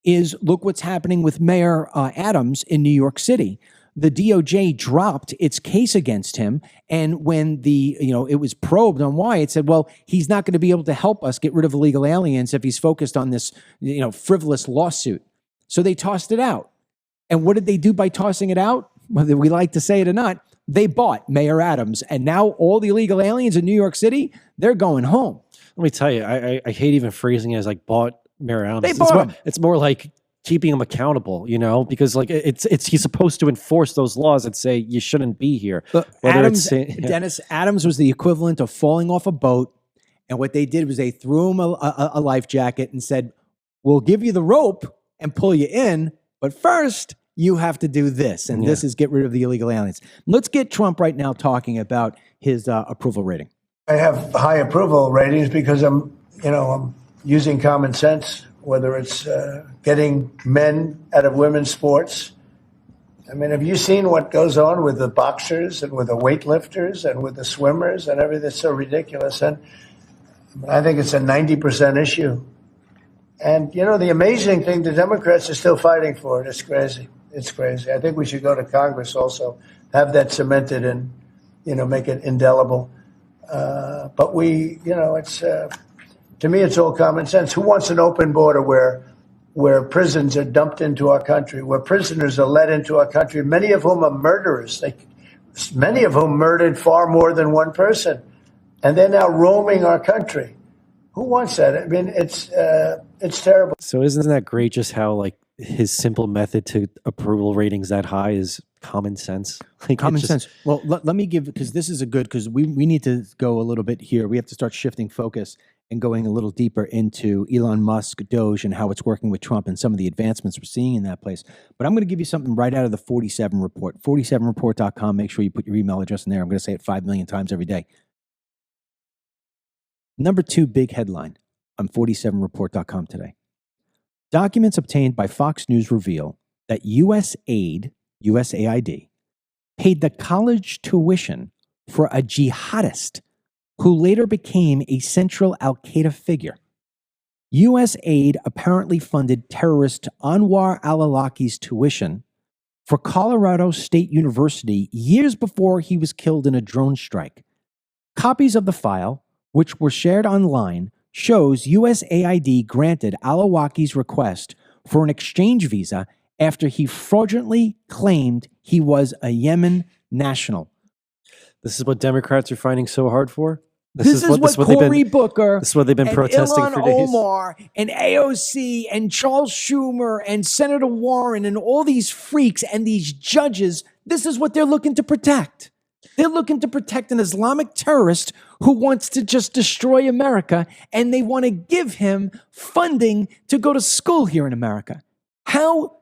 is look what's happening with Mayor Adams in New York City. The DOJ dropped its case against him, and when it was probed on why, it said, well, he's not going to be able to help us get rid of illegal aliens if he's focused on this, frivolous lawsuit. So they tossed it out. And what did they do by tossing it out? Whether we like to say it or not, they bought Mayor Adams, and now all the illegal aliens in New York City, they're going home. Let me tell you, I hate even phrasing it as like bought Mayor Adams. They bought him. It's more like keeping him accountable, because like he's supposed to enforce those laws that say you shouldn't be here. Dennis, Adams was the equivalent of falling off a boat, and what they did was they threw him a life jacket and said, we'll give you the rope and pull you in, but first you have to do this, and this is get rid of the illegal aliens. Let's get Trump right now talking about his approval rating. I have high approval ratings because I'm using common sense, whether it's getting men out of women's sports. I mean, have you seen what goes on with the boxers and with the weightlifters and with the swimmers and everything? It's so ridiculous. And I think it's a 90% issue. And, the amazing thing, the Democrats are still fighting for it. It's crazy. It's crazy. I think we should go to Congress also, have that cemented and, make it indelible. But it's... To me, it's all common sense. Who wants an open border where prisons are dumped into our country, where prisoners are let into our country, many of whom are murderers, many of whom murdered far more than one person, and they're now roaming our country? Who wants that? I mean, it's terrible. So isn't that great just how like his simple method to approval ratings that high is common sense? Like common sense. Well, let me give, because this is because we need to go a little bit here. We have to start shifting focus and going a little deeper into Elon Musk, DOGE, and how it's working with Trump and some of the advancements we're seeing in that place. But I'm going to give you something right out of the 47 report, 47report.com. Make sure you put your email address in there. I'm going to say it 5 million times every day. Number 2 big headline on 47report.com today. Documents obtained by Fox News reveal that USAID paid the college tuition for a jihadist who later became a central al-Qaeda figure. USAID apparently funded terrorist Anwar al-Awlaki's tuition for Colorado State University years before he was killed in a drone strike. Copies of the file, which were shared online, shows USAID granted al-Awlaki's request for an exchange visa after he fraudulently claimed he was a Yemen national. This is what Democrats are fighting so hard for? This is what Cory Booker, this is what they've been protesting Ilhan for days. Omar and AOC and Charles Schumer and Senator Warren and all these freaks and these judges, this is what they're looking to protect. They're looking to protect an Islamic terrorist who wants to just destroy America, and they want to give him funding to go to school here in America. How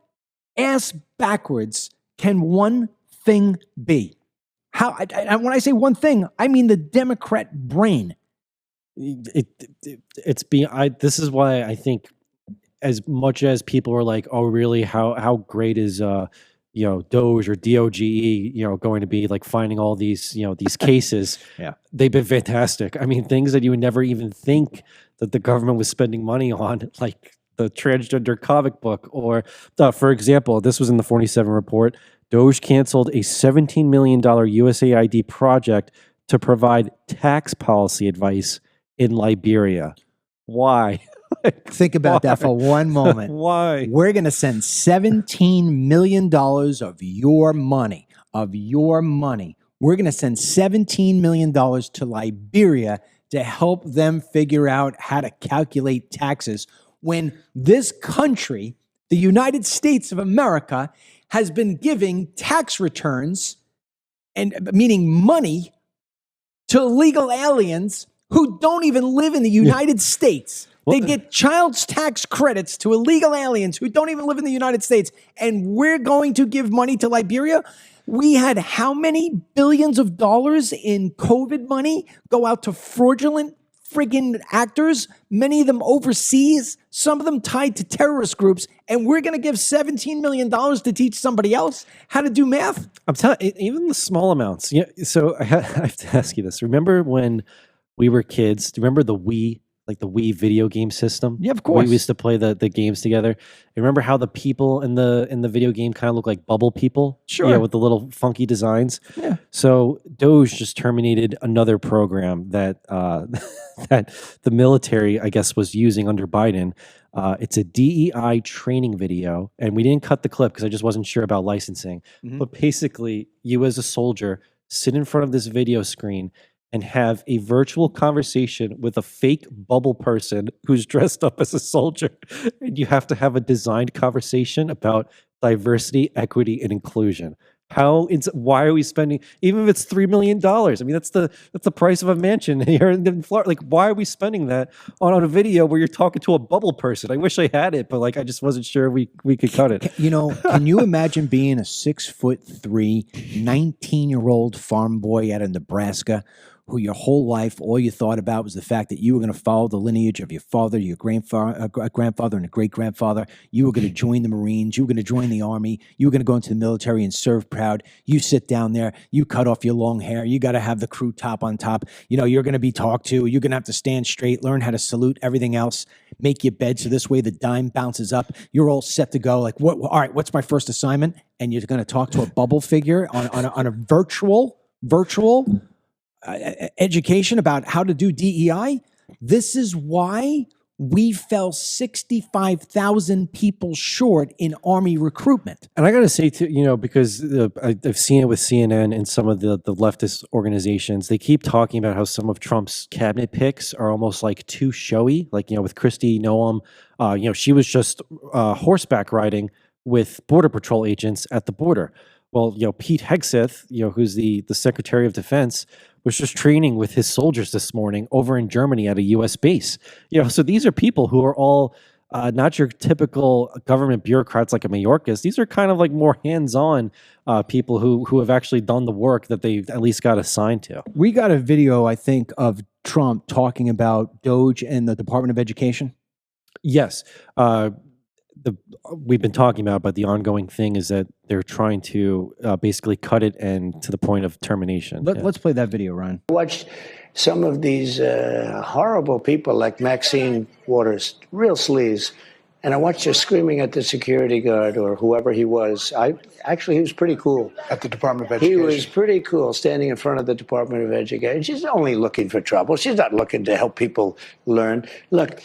ass backwards can one thing be? When I say one thing, I mean the Democrat brain. This is why I think, as much as people are like, oh, really, how great is DOGE or DOGE, going to be, like, finding all these, these cases. Yeah. They've been fantastic. I mean, things that you would never even think that the government was spending money on, like the transgender comic book, or for example, this was in the 47 report. DOGE canceled a $17 million USAID project to provide tax policy advice in Liberia. Why? Think about that for one moment. Why? We're going to send $17 million of your money. We're going to send $17 million to Liberia to help them figure out how to calculate taxes, when this country, the United States of America, has been giving tax returns, and meaning money, to illegal aliens who don't even live in the United States. They get child tax credits to illegal aliens who don't even live in the United States, and we're going to give money to Liberia? We had how many billions of dollars in COVID money go out to fraudulent friggin' actors, many of them overseas, some of them tied to terrorist groups, and we're going to give $17 million to teach somebody else how to do math? I'm telling you, even the small amounts. Yeah. So I have to ask you this. Remember when we were kids? Do you remember the Wii? Like the Wii video game system? Yeah, of course. We used to play the games together. You remember how the people in the video game kind of look like bubble people? Sure. Yeah, with the little funky designs. Yeah. So DOGE just terminated another program that that the military, I guess, was using under Biden. It's a DEI training video, and we didn't cut the clip because I just wasn't sure about licensing. Mm-hmm. But basically, you as a soldier sit in front of this video screen and have a virtual conversation with a fake bubble person who's dressed up as a soldier. And you have to have a designed conversation about diversity, equity, and inclusion. Why are we spending, even if it's $3 million? I mean, that's the price of a mansion here in Florida. Like, why are we spending that on a video where you're talking to a bubble person? I wish I had it, but like, I just wasn't sure we could cut it. Can you imagine being a 6'3", 19-year-old farm boy out of Nebraska, who your whole life, all you thought about was the fact that you were going to follow the lineage of your father, your grandfather, and a great-grandfather. You were going to join the Marines. You were going to join the Army. You were going to go into the military and serve proud. You sit down there. You cut off your long hair. You got to have the crew top on top. You're going to be talked to. You're going to have to stand straight, learn how to salute, everything else. Make your bed so this way the dime bounces up. You're all set to go. Like, all right, what's my first assignment? And you're going to talk to a bubble figure on a virtual education about how to do DEI. This is why we fell 65,000 people short in Army recruitment. And I got to say, too, because I've seen it with CNN and some of the leftist organizations. They keep talking about how some of Trump's cabinet picks are almost like too showy. Like, with Kristi Noem, she was just horseback riding with Border Patrol agents at the border. Well, Pete Hegseth, who's the Secretary of Defense, was just training with his soldiers this morning over in Germany at a U.S. base. So these are people who are all not your typical government bureaucrats like a Mayorkas. These are kind of like more hands-on people who have actually done the work that they at least got assigned to. We got a video, I think, of Trump talking about DOGE and the Department of Education. Yes. We've been talking about, but the ongoing thing is that they're trying to basically cut it and to the point of termination. Let's play that video, Ryan. I watched some of these horrible people like Maxine Waters, real sleaze, and I watched her screaming at the security guard or whoever he was. He was pretty cool. At the Department of Education. He was pretty cool standing in front of the Department of Education. She's only looking for trouble. She's not looking to help people learn. Look,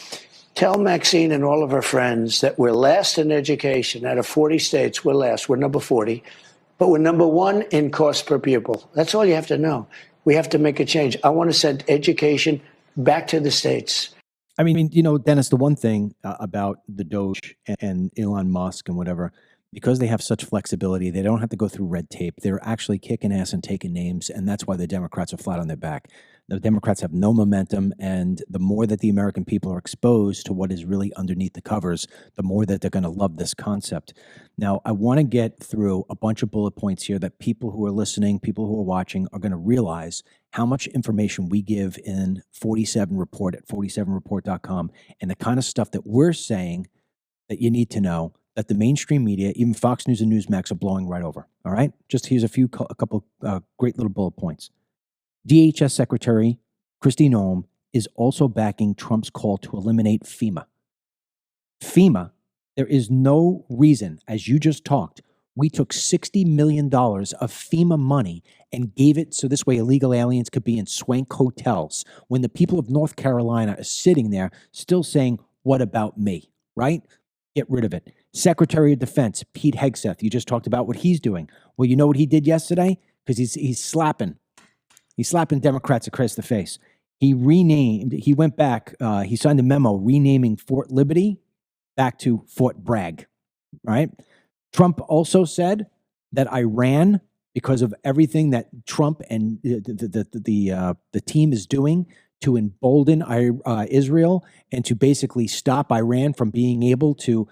tell Maxine and all of her friends that we're last in education. Out of 40 states, we're last. We're number 40. But we're number 1 in cost per pupil. That's all you have to know. We have to make a change. I want to send education back to the states. I mean, Dennis, the one thing about the DOGE and Elon Musk and whatever, because they have such flexibility, they don't have to go through red tape. They're actually kicking ass and taking names, and that's why the Democrats are flat on their back. The Democrats have no momentum, and the more that the American people are exposed to what is really underneath the covers, the more that they're going to love this concept. Now, I want to get through a bunch of bullet points here that people who are listening, people who are watching are going to realize how much information we give in 47 Report at 47report.com and the kind of stuff that we're saying that you need to know that the mainstream media, even Fox News and Newsmax, are blowing right over. All right? Just here's a couple great little bullet points. DHS Secretary Kristi Noem is also backing Trump's call to eliminate FEMA. FEMA, there is no reason, as you just talked, we took $60 million of FEMA money and gave it so this way illegal aliens could be in swank hotels when the people of North Carolina are sitting there still saying, what about me, right? Get rid of it. Secretary of Defense, Pete Hegseth, you just talked about what he's doing. Well, you know what he did yesterday? Because he's slapping Democrats across the face. He went back, he signed a memo renaming Fort Liberty back to Fort Bragg, right? Trump also said that Iran, because of everything that Trump and the team is doing to embolden Israel and to basically stop Iran from being able to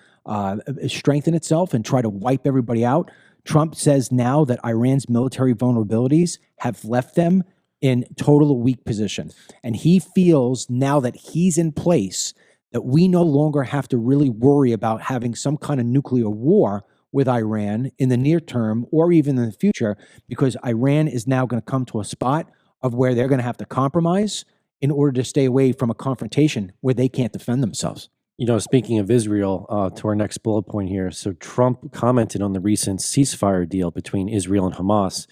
strengthen itself and try to wipe everybody out. Trump says now that Iran's military vulnerabilities have left them in total weak position. And he feels now that he's in place that we no longer have to really worry about having some kind of nuclear war with Iran in the near term or even in the future, because Iran is now going to come to a spot of where they're going to have to compromise in order to stay away from a confrontation where they can't defend themselves. You know, speaking of Israel, to our next bullet point here. So Trump commented on the recent ceasefire deal between Israel and Hamas.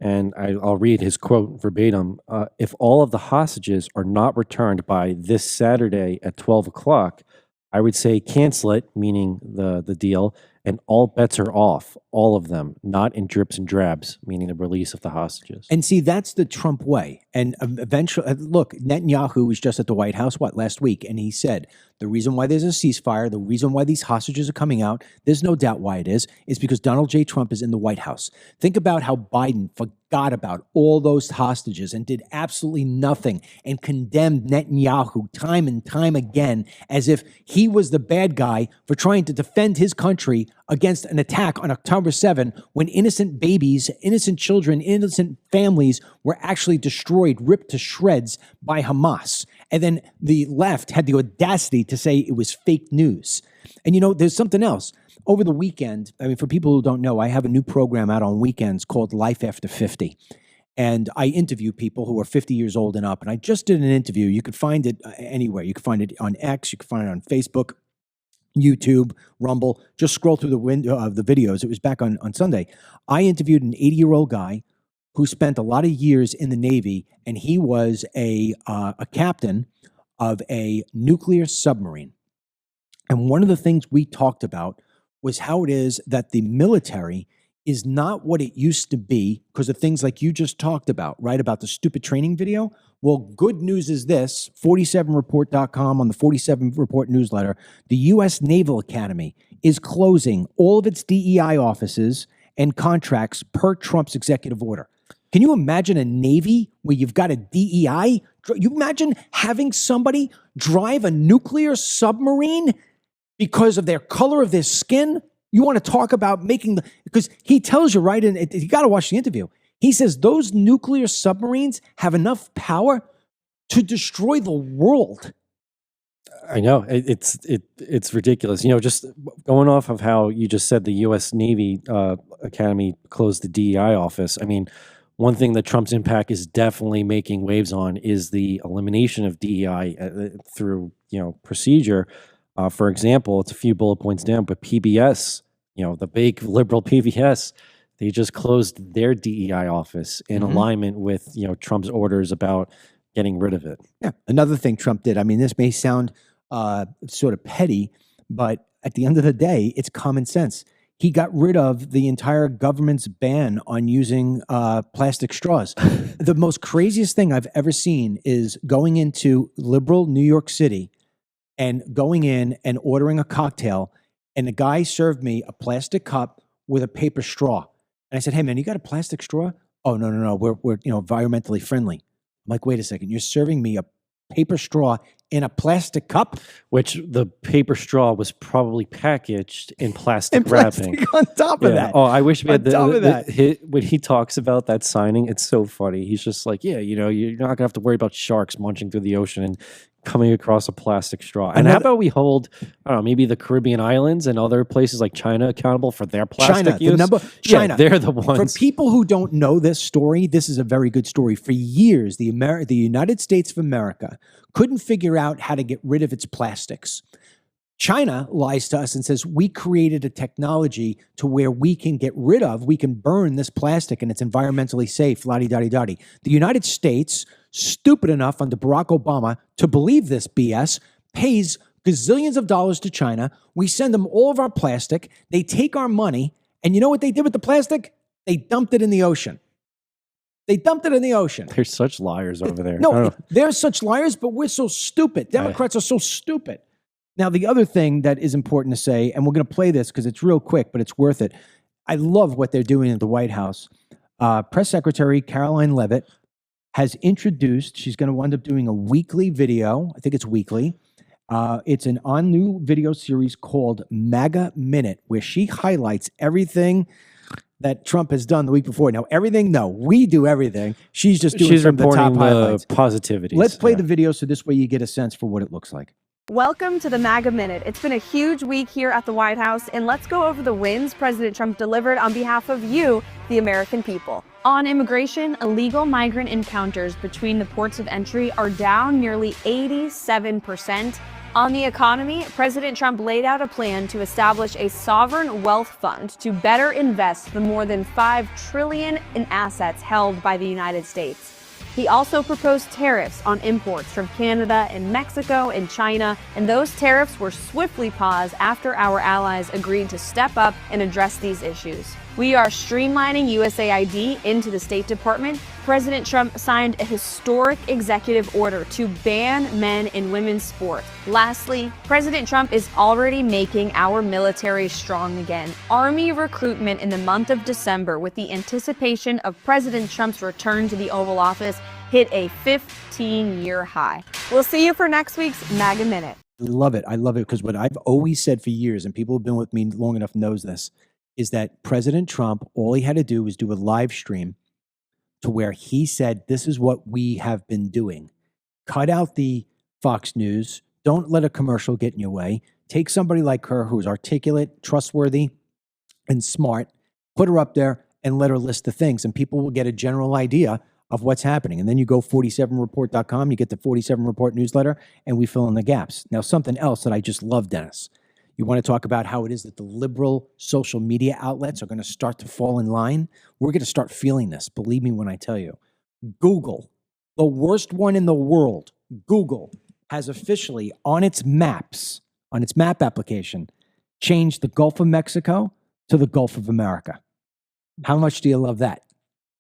And I'll read his quote verbatim. If all of the hostages are not returned by this Saturday at 12 o'clock, I would say cancel it, meaning the deal, and all bets are off, all of them, not in drips and drabs, meaning the release of the hostages. And see, that's the Trump way. And eventually, look, Netanyahu was just at the White House, last week? And he said, the reason why there's a ceasefire, the reason why these hostages are coming out, there's no doubt why it is because Donald J. Trump is in the White House. Think about how Biden forgot about all those hostages and did absolutely nothing and condemned Netanyahu time and time again as if he was the bad guy for trying to defend his country against an attack on October 7 when innocent babies, innocent children, innocent families were actually destroyed, ripped to shreds by Hamas. And then the left had the audacity to say it was fake news. And you know, there's something else. Over the weekend, I mean, for people who don't know, I have a new program out on weekends called Life After 50. And I interview people who are 50 years old and up. And I just did an interview. You could find it anywhere. You can find it on X. You can find it on Facebook, YouTube, Rumble. Just scroll through the window of the videos. It was back on Sunday. I interviewed an 80-year-old guy who spent a lot of years in the Navy, and he was a captain of a nuclear submarine. And one of the things we talked about was how it is that the military is not what it used to be because of things like you just talked about, right? About the stupid training video. Well, good news is this, 47report.com on the 47 Report newsletter, the U.S. Naval Academy is closing all of its DEI offices and contracts per Trump's executive order. Can you imagine a Navy where you've got a DEI? You imagine having somebody drive a nuclear submarine because of their color of their skin? You want to talk about because he tells you, right, and you got to watch the interview. He says those nuclear submarines have enough power to destroy the world. I know it's ridiculous. You know, just going off of how you just said the U.S. Navy Academy closed the DEI office. I mean, one thing that Trump's impact is definitely making waves on is the elimination of DEI through procedure. For example, it's a few bullet points down, but PBS, the big liberal PBS, they just closed their DEI office in alignment with Trump's orders about getting rid of it. Yeah. Another thing Trump did, I mean, this may sound sort of petty, but at the end of the day, it's common sense. He got rid of the entire government's ban on using plastic straws. The most craziest thing I've ever seen is going into liberal New York City and going in and ordering a cocktail and the guy served me a plastic cup with a paper straw. And I said, "Hey man, you got a plastic straw?" "Oh, no. We're environmentally friendly." I'm like, "Wait a second. You're serving me a paper straw in a plastic cup?" Which the paper straw was probably packaged in plastic And wrapping. plastic on top of that. Oh, I wish we had On top of that. when he talks about that signing, it's so funny. He's just like, yeah, you're not gonna have to worry about sharks munching through the ocean and coming across a plastic straw. And how about we hold, I don't know, maybe the Caribbean islands and other places like China accountable for their plastic use? China. They're the ones. For people who don't know this story, this is a very good story. For years, the United States of America couldn't figure out how to get rid of its plastics. China lies to us and says, we created a technology to where we can we can burn this plastic and it's environmentally safe, la-di-da-di-da-di. The United States, stupid enough under Barack Obama to believe this BS, pays gazillions of dollars to China. We send them all of our plastic. They take our money, and you know what they did with the plastic? They dumped it in the ocean. They dumped it in the ocean. They're such liars over there. No, they're such liars, but we're so stupid. Democrats are so stupid. Now, the other thing that is important to say, and we're going to play this because it's real quick, but it's worth it. I love what they're doing at the White House. Press Secretary Caroline Leavitt has introduced, she's going to wind up doing a weekly video. I think it's weekly. It's an on-new video series called MAGA Minute, where she highlights everything that Trump has done the week before. Now, we do everything. She's just doing some of the top highlights. Positivity. Let's play the video so this way you get a sense for what it looks like. Welcome to the MAGA Minute. It's been a huge week here at the White House, and let's go over the wins President Trump delivered on behalf of you, the American people. On immigration, illegal migrant encounters between the ports of entry are down nearly 87%. On the economy, President Trump laid out a plan to establish a sovereign wealth fund to better invest the more than $5 trillion in assets held by the United States. He also proposed tariffs on imports from Canada and Mexico and China, and those tariffs were swiftly paused after our allies agreed to step up and address these issues. We are streamlining USAID into the State Department. President Trump signed a historic executive order to ban men in women's sport. Lastly, President Trump is already making our military strong again. Army recruitment in the month of December, with the anticipation of President Trump's return to the Oval Office, hit a 15-year high. We'll see you for next week's MAGA Minute. I love it because what I've always said for years, and people who've been with me long enough knows this, is that President Trump, all he had to do was do a live stream to where he said, this is what we have been doing. Cut out the Fox News. Don't let a commercial get in your way. Take somebody like her who's articulate, trustworthy, and smart, put her up there and let her list the things, and people will get a general idea of what's happening. And then you go 47report.com, you get the 47 Report newsletter, and we fill in the gaps. Now, something else that I just love, Dennis. You want to talk about how it is that the liberal social media outlets are going to start to fall in line? We're going to start feeling this. Believe me when I tell you. Google, the worst one in the world, Google has officially on its maps, on its map application, changed the Gulf of Mexico to the Gulf of America. How much do you love that?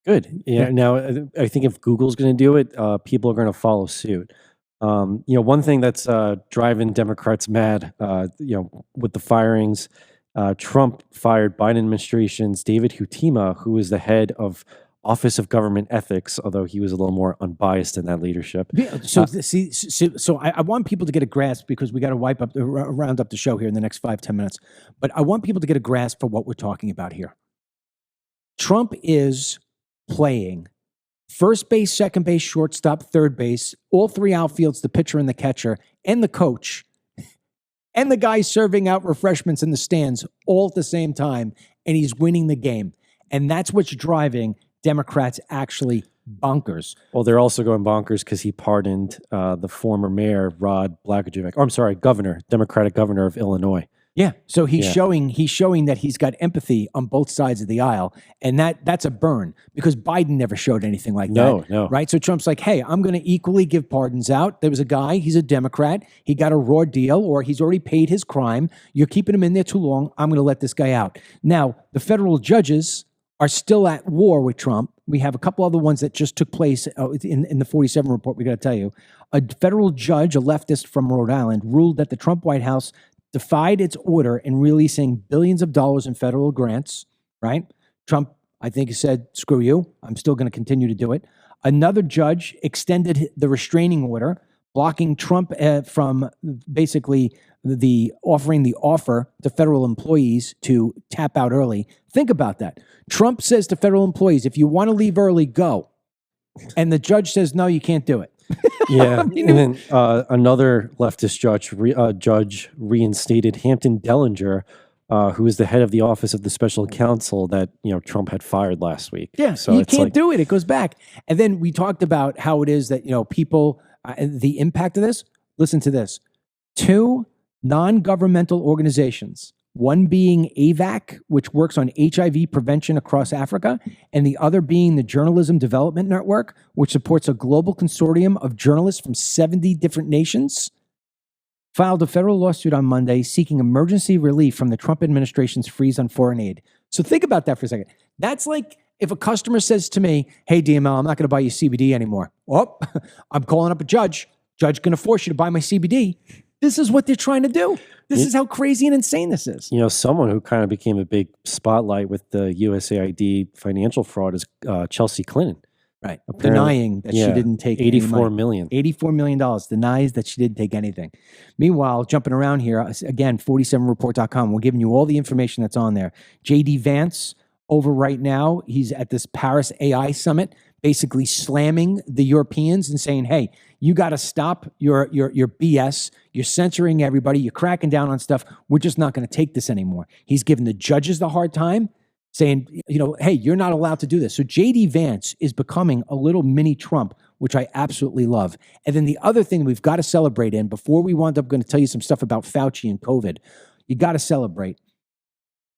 Good. Yeah. Now, I think if Google's going to do it, people are going to follow suit. One thing that's driving Democrats mad, with the firings, Trump fired Biden administration's David Hutima, who is the head of Office of Government Ethics, although he was a little more unbiased in that leadership. Yeah, so I want people to get a grasp, because we got to round up the show here in the next 5-10 minutes. But I want people to get a grasp for what we're talking about here. Trump is playing first base, second base, shortstop, third base, all three outfields, the pitcher and the catcher, and the coach, and the guy serving out refreshments in the stands all at the same time, and he's winning the game. And that's what's driving Democrats actually bonkers. Well, they're also going bonkers because he pardoned the former mayor, Rod Blagojevich, governor, Democratic governor of Illinois. Yeah, so he's showing that he's got empathy on both sides of the aisle, and that's a burn, because Biden never showed anything like that. No. Right? So Trump's like, hey, I'm going to equally give pardons out. There was a guy, he's a Democrat, he got a raw deal, or he's already paid his crime. You're keeping him in there too long. I'm going to let this guy out. Now, the federal judges are still at war with Trump. We have a couple other ones that just took place in the 47 report, we got to tell you. A federal judge, a leftist from Rhode Island, ruled that the Trump White House defied its order in releasing billions of dollars in federal grants, right? Trump, I think, said, screw you, I'm still going to continue to do it. Another judge extended the restraining order, blocking Trump from basically offering the offer to federal employees to tap out early. Think about that. Trump says to federal employees, if you want to leave early, go. And the judge says, no, you can't do it. Yeah, and then another leftist judge reinstated Hampton Dellinger, who is the head of the Office of the Special Counsel that Trump had fired last week. Yeah, so you can't do it. It goes back. And then we talked about how it is that people, the impact of this. Listen to this: 2 non-governmental organizations, one being AVAC, which works on HIV prevention across Africa, and the other being the Journalism Development Network, which supports a global consortium of journalists from 70 different nations, filed a federal lawsuit on Monday seeking emergency relief from the Trump administration's freeze on foreign aid. So think about that for a second. That's like if a customer says to me, hey, DML, I'm not going to buy you CBD anymore. Oh, I'm calling up a judge. Judge going to force you to buy my CBD. This is what they're trying to do. This is how crazy and insane this is. Someone who kind of became a big spotlight with the USAID financial fraud is Chelsea Clinton. Right. Denying that she didn't take $84 million. $84 million. Denies that she didn't take anything. Meanwhile, jumping around here, again, 47report.com. We're giving you all the information that's on there. JD Vance over right now, he's at this Paris AI summit, basically slamming the Europeans and saying, hey, you got to stop your BS. You're censoring everybody. You're cracking down on stuff. We're just not going to take this anymore. He's giving the judges the hard time, saying, hey, you're not allowed to do this. So JD Vance is becoming a little mini Trump, which I absolutely love. And then the other thing we've got to celebrate in, before we wind up going to tell you some stuff about Fauci and COVID, you got to celebrate.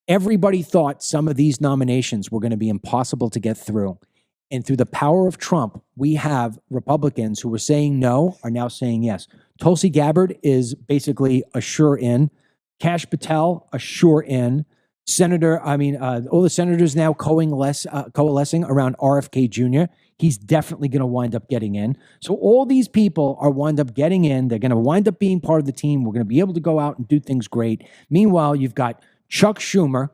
Everybody thought some of these nominations were going to be impossible to get through. And through the power of Trump, we have Republicans who were saying no are now saying yes. Tulsi Gabbard is basically a sure in. Kash Patel, a sure in. All the senators now coalescing around RFK Jr. He's definitely going to wind up getting in. So all these people are wind up getting in. They're going to wind up being part of the team. We're going to be able to go out and do things great. Meanwhile, you've got Chuck Schumer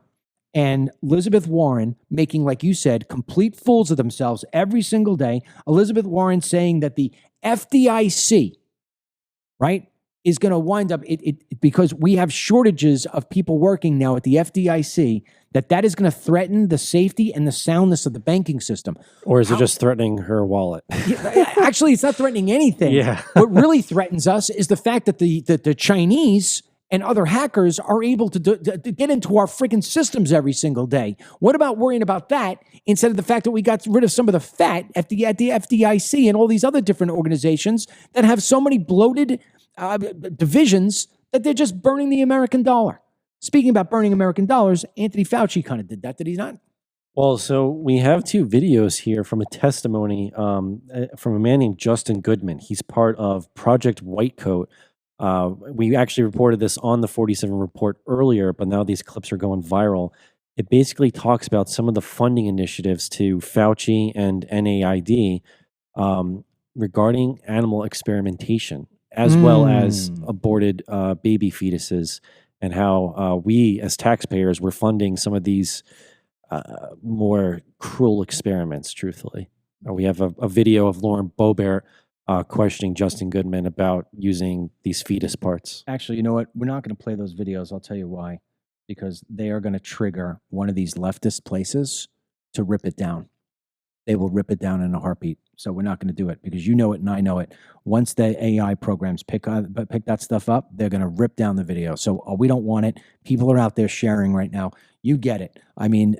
and Elizabeth Warren making, like you said, complete fools of themselves every single day. Elizabeth Warren saying that the FDIC, right, is going to wind up, because we have shortages of people working now at the FDIC, that is going to threaten the safety and the soundness of the banking system. Or is it just threatening her wallet? Actually, it's not threatening anything. Yeah. What really threatens us is the fact that the Chinese and other hackers are able to get into our freaking systems every single day. What about worrying about that instead of the fact that we got rid of some of the fat at the FDIC and all these other different organizations that have so many bloated divisions that they're just burning the American dollar? Speaking about burning American dollars, Anthony Fauci kind of did that, did he not? Well, so we have 2 videos here from a testimony from a man named Justin Goodman. He's part of Project Whitecoat. We actually reported this on the 47 Report earlier, but now these clips are going viral. It basically talks about some of the funding initiatives to Fauci and NIAID regarding animal experimentation, as well as aborted baby fetuses, and how we as taxpayers were funding some of these more cruel experiments, truthfully. We have a video of Lauren Boebert questioning Justin Goodman about using these fetus parts. Actually, you know what? We're not going to play those videos. I'll tell you why. Because they are going to trigger one of these leftist places to rip it down. They will rip it down in a heartbeat. So we're not going to do it, because you know it and I know it. Once the AI programs pick that stuff up, they're going to rip down the video. So we don't want it. People are out there sharing right now. You get it. I mean,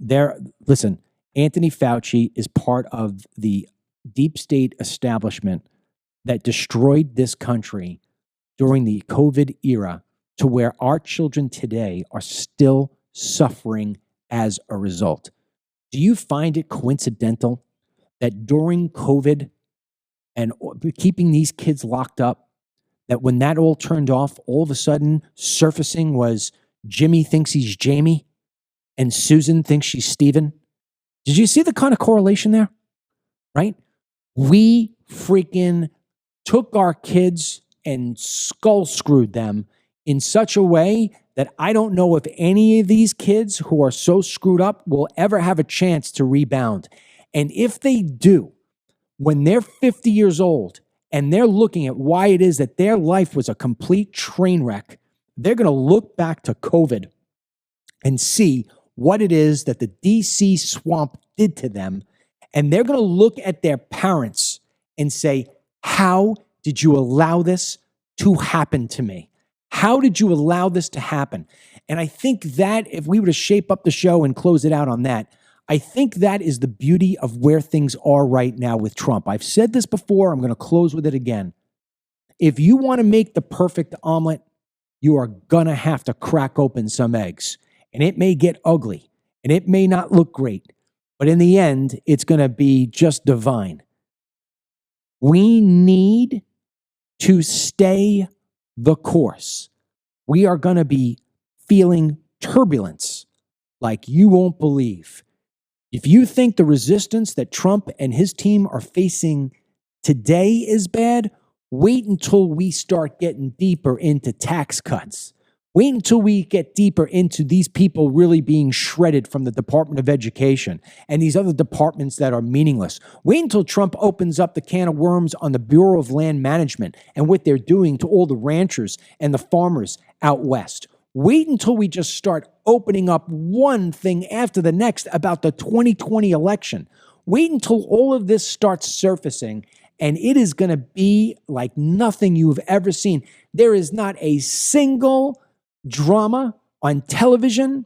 listen, Anthony Fauci is part of the deep state establishment that destroyed this country during the COVID era, to where our children today are still suffering as a result. Do you find it coincidental that during COVID and keeping these kids locked up, that when that all turned off, all of a sudden surfacing was Jimmy thinks he's Jamie and Susan thinks she's Steven? Did you see the kind of correlation there? Right? We freaking took our kids and skull screwed them in such a way that I don't know if any of these kids who are so screwed up will ever have a chance to rebound. And if they do, when they're 50 years old and they're looking at why it is that their life was a complete train wreck, they're going to look back to COVID and see what it is that the DC swamp did to them. And they're going to look at their parents and say, how did you allow this to happen to me? How did you allow this to happen? And I think that if we were to shape up the show and close it out on that, I think that is the beauty of where things are right now with Trump. I've said this before. I'm going to close with it again. If you want to make the perfect omelet, you are going to have to crack open some eggs. And it may get ugly, and it may not look great. But in the end, it's going to be just divine. We need to stay the course. We are going to be feeling turbulence like you won't believe. If you think the resistance that Trump and his team are facing today is bad, wait until we start getting deeper into tax cuts. Wait until we get deeper into these people really being shredded from the Department of Education and these other departments that are meaningless. Wait until Trump opens up the can of worms on the Bureau of Land Management and what they're doing to all the ranchers and the farmers out west. Wait until we just start opening up one thing after the next about the 2020 election. Wait until all of this starts surfacing, and it is going to be like nothing you've ever seen. There is not a single drama on television,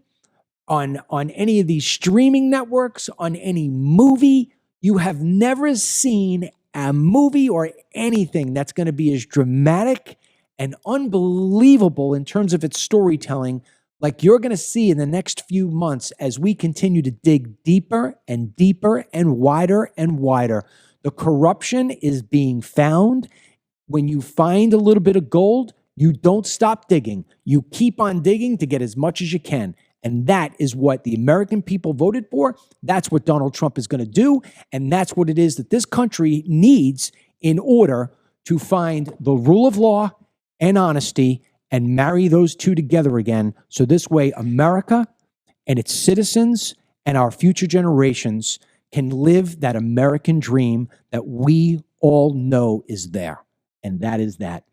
on any of these streaming networks, on any movie. You have never seen a movie or anything that's going to be as dramatic and unbelievable in terms of its storytelling like you're going to see in the next few months as we continue to dig deeper and deeper and wider and wider. The corruption is being found. When you find a little bit of gold, you don't stop digging. You keep on digging to get as much as you can. And that is what the American people voted for. That's what Donald Trump is going to do. And that's what it is that this country needs in order to find the rule of law and honesty and marry those two together again. So this way, America and its citizens and our future generations can live that American dream that we all know is there. And that is that.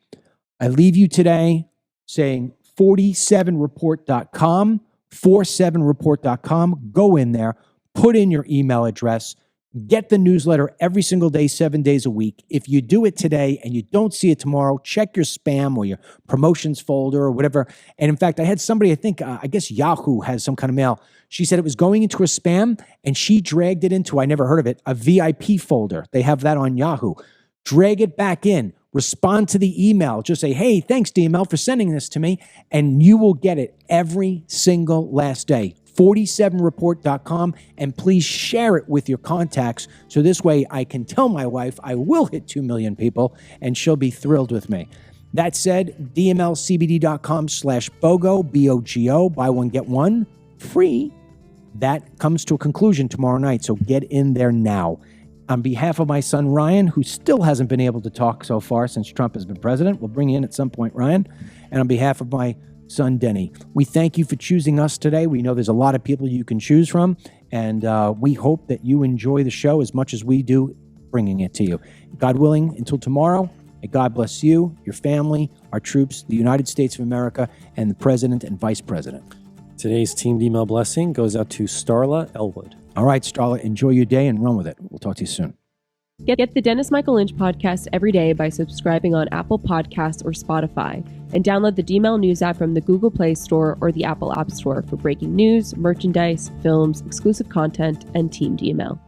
I leave you today saying 47report.com, 47report.com. Go in there, put in your email address, get the newsletter every single day, 7 days a week. If you do it today and you don't see it tomorrow, check your spam or your promotions folder or whatever. And in fact, I had somebody, I guess Yahoo has some kind of mail. She said it was going into a spam and she dragged it into, I never heard of it, a VIP folder. They have that on Yahoo. Drag it back in. Respond to the email. Just say, hey, thanks, DML, for sending this to me. And you will get it every single last day. 47report.com. And please share it with your contacts. So this way I can tell my wife I will hit 2 million people and she'll be thrilled with me. That said, dmlcbd.com/BOGO, B-O-G-O, buy one, get one free. That comes to a conclusion tomorrow night. So get in there now. On behalf of my son, Ryan, who still hasn't been able to talk so far since Trump has been president, we'll bring you in at some point, Ryan. And on behalf of my son, Denny, we thank you for choosing us today. We know there's a lot of people you can choose from, and we hope that you enjoy the show as much as we do bringing it to you. God willing, until tomorrow, may God bless you, your family, our troops, the United States of America, and the president and vice president. Today's teamed email blessing goes out to Starla Elwood. All right, Starla, enjoy your day and run with it. We'll talk to you soon. Get the Dennis Michael Lynch podcast every day by subscribing on Apple Podcasts or Spotify, and download the DML News app from the Google Play Store or the Apple App Store for breaking news, merchandise, films, exclusive content, and teamed email.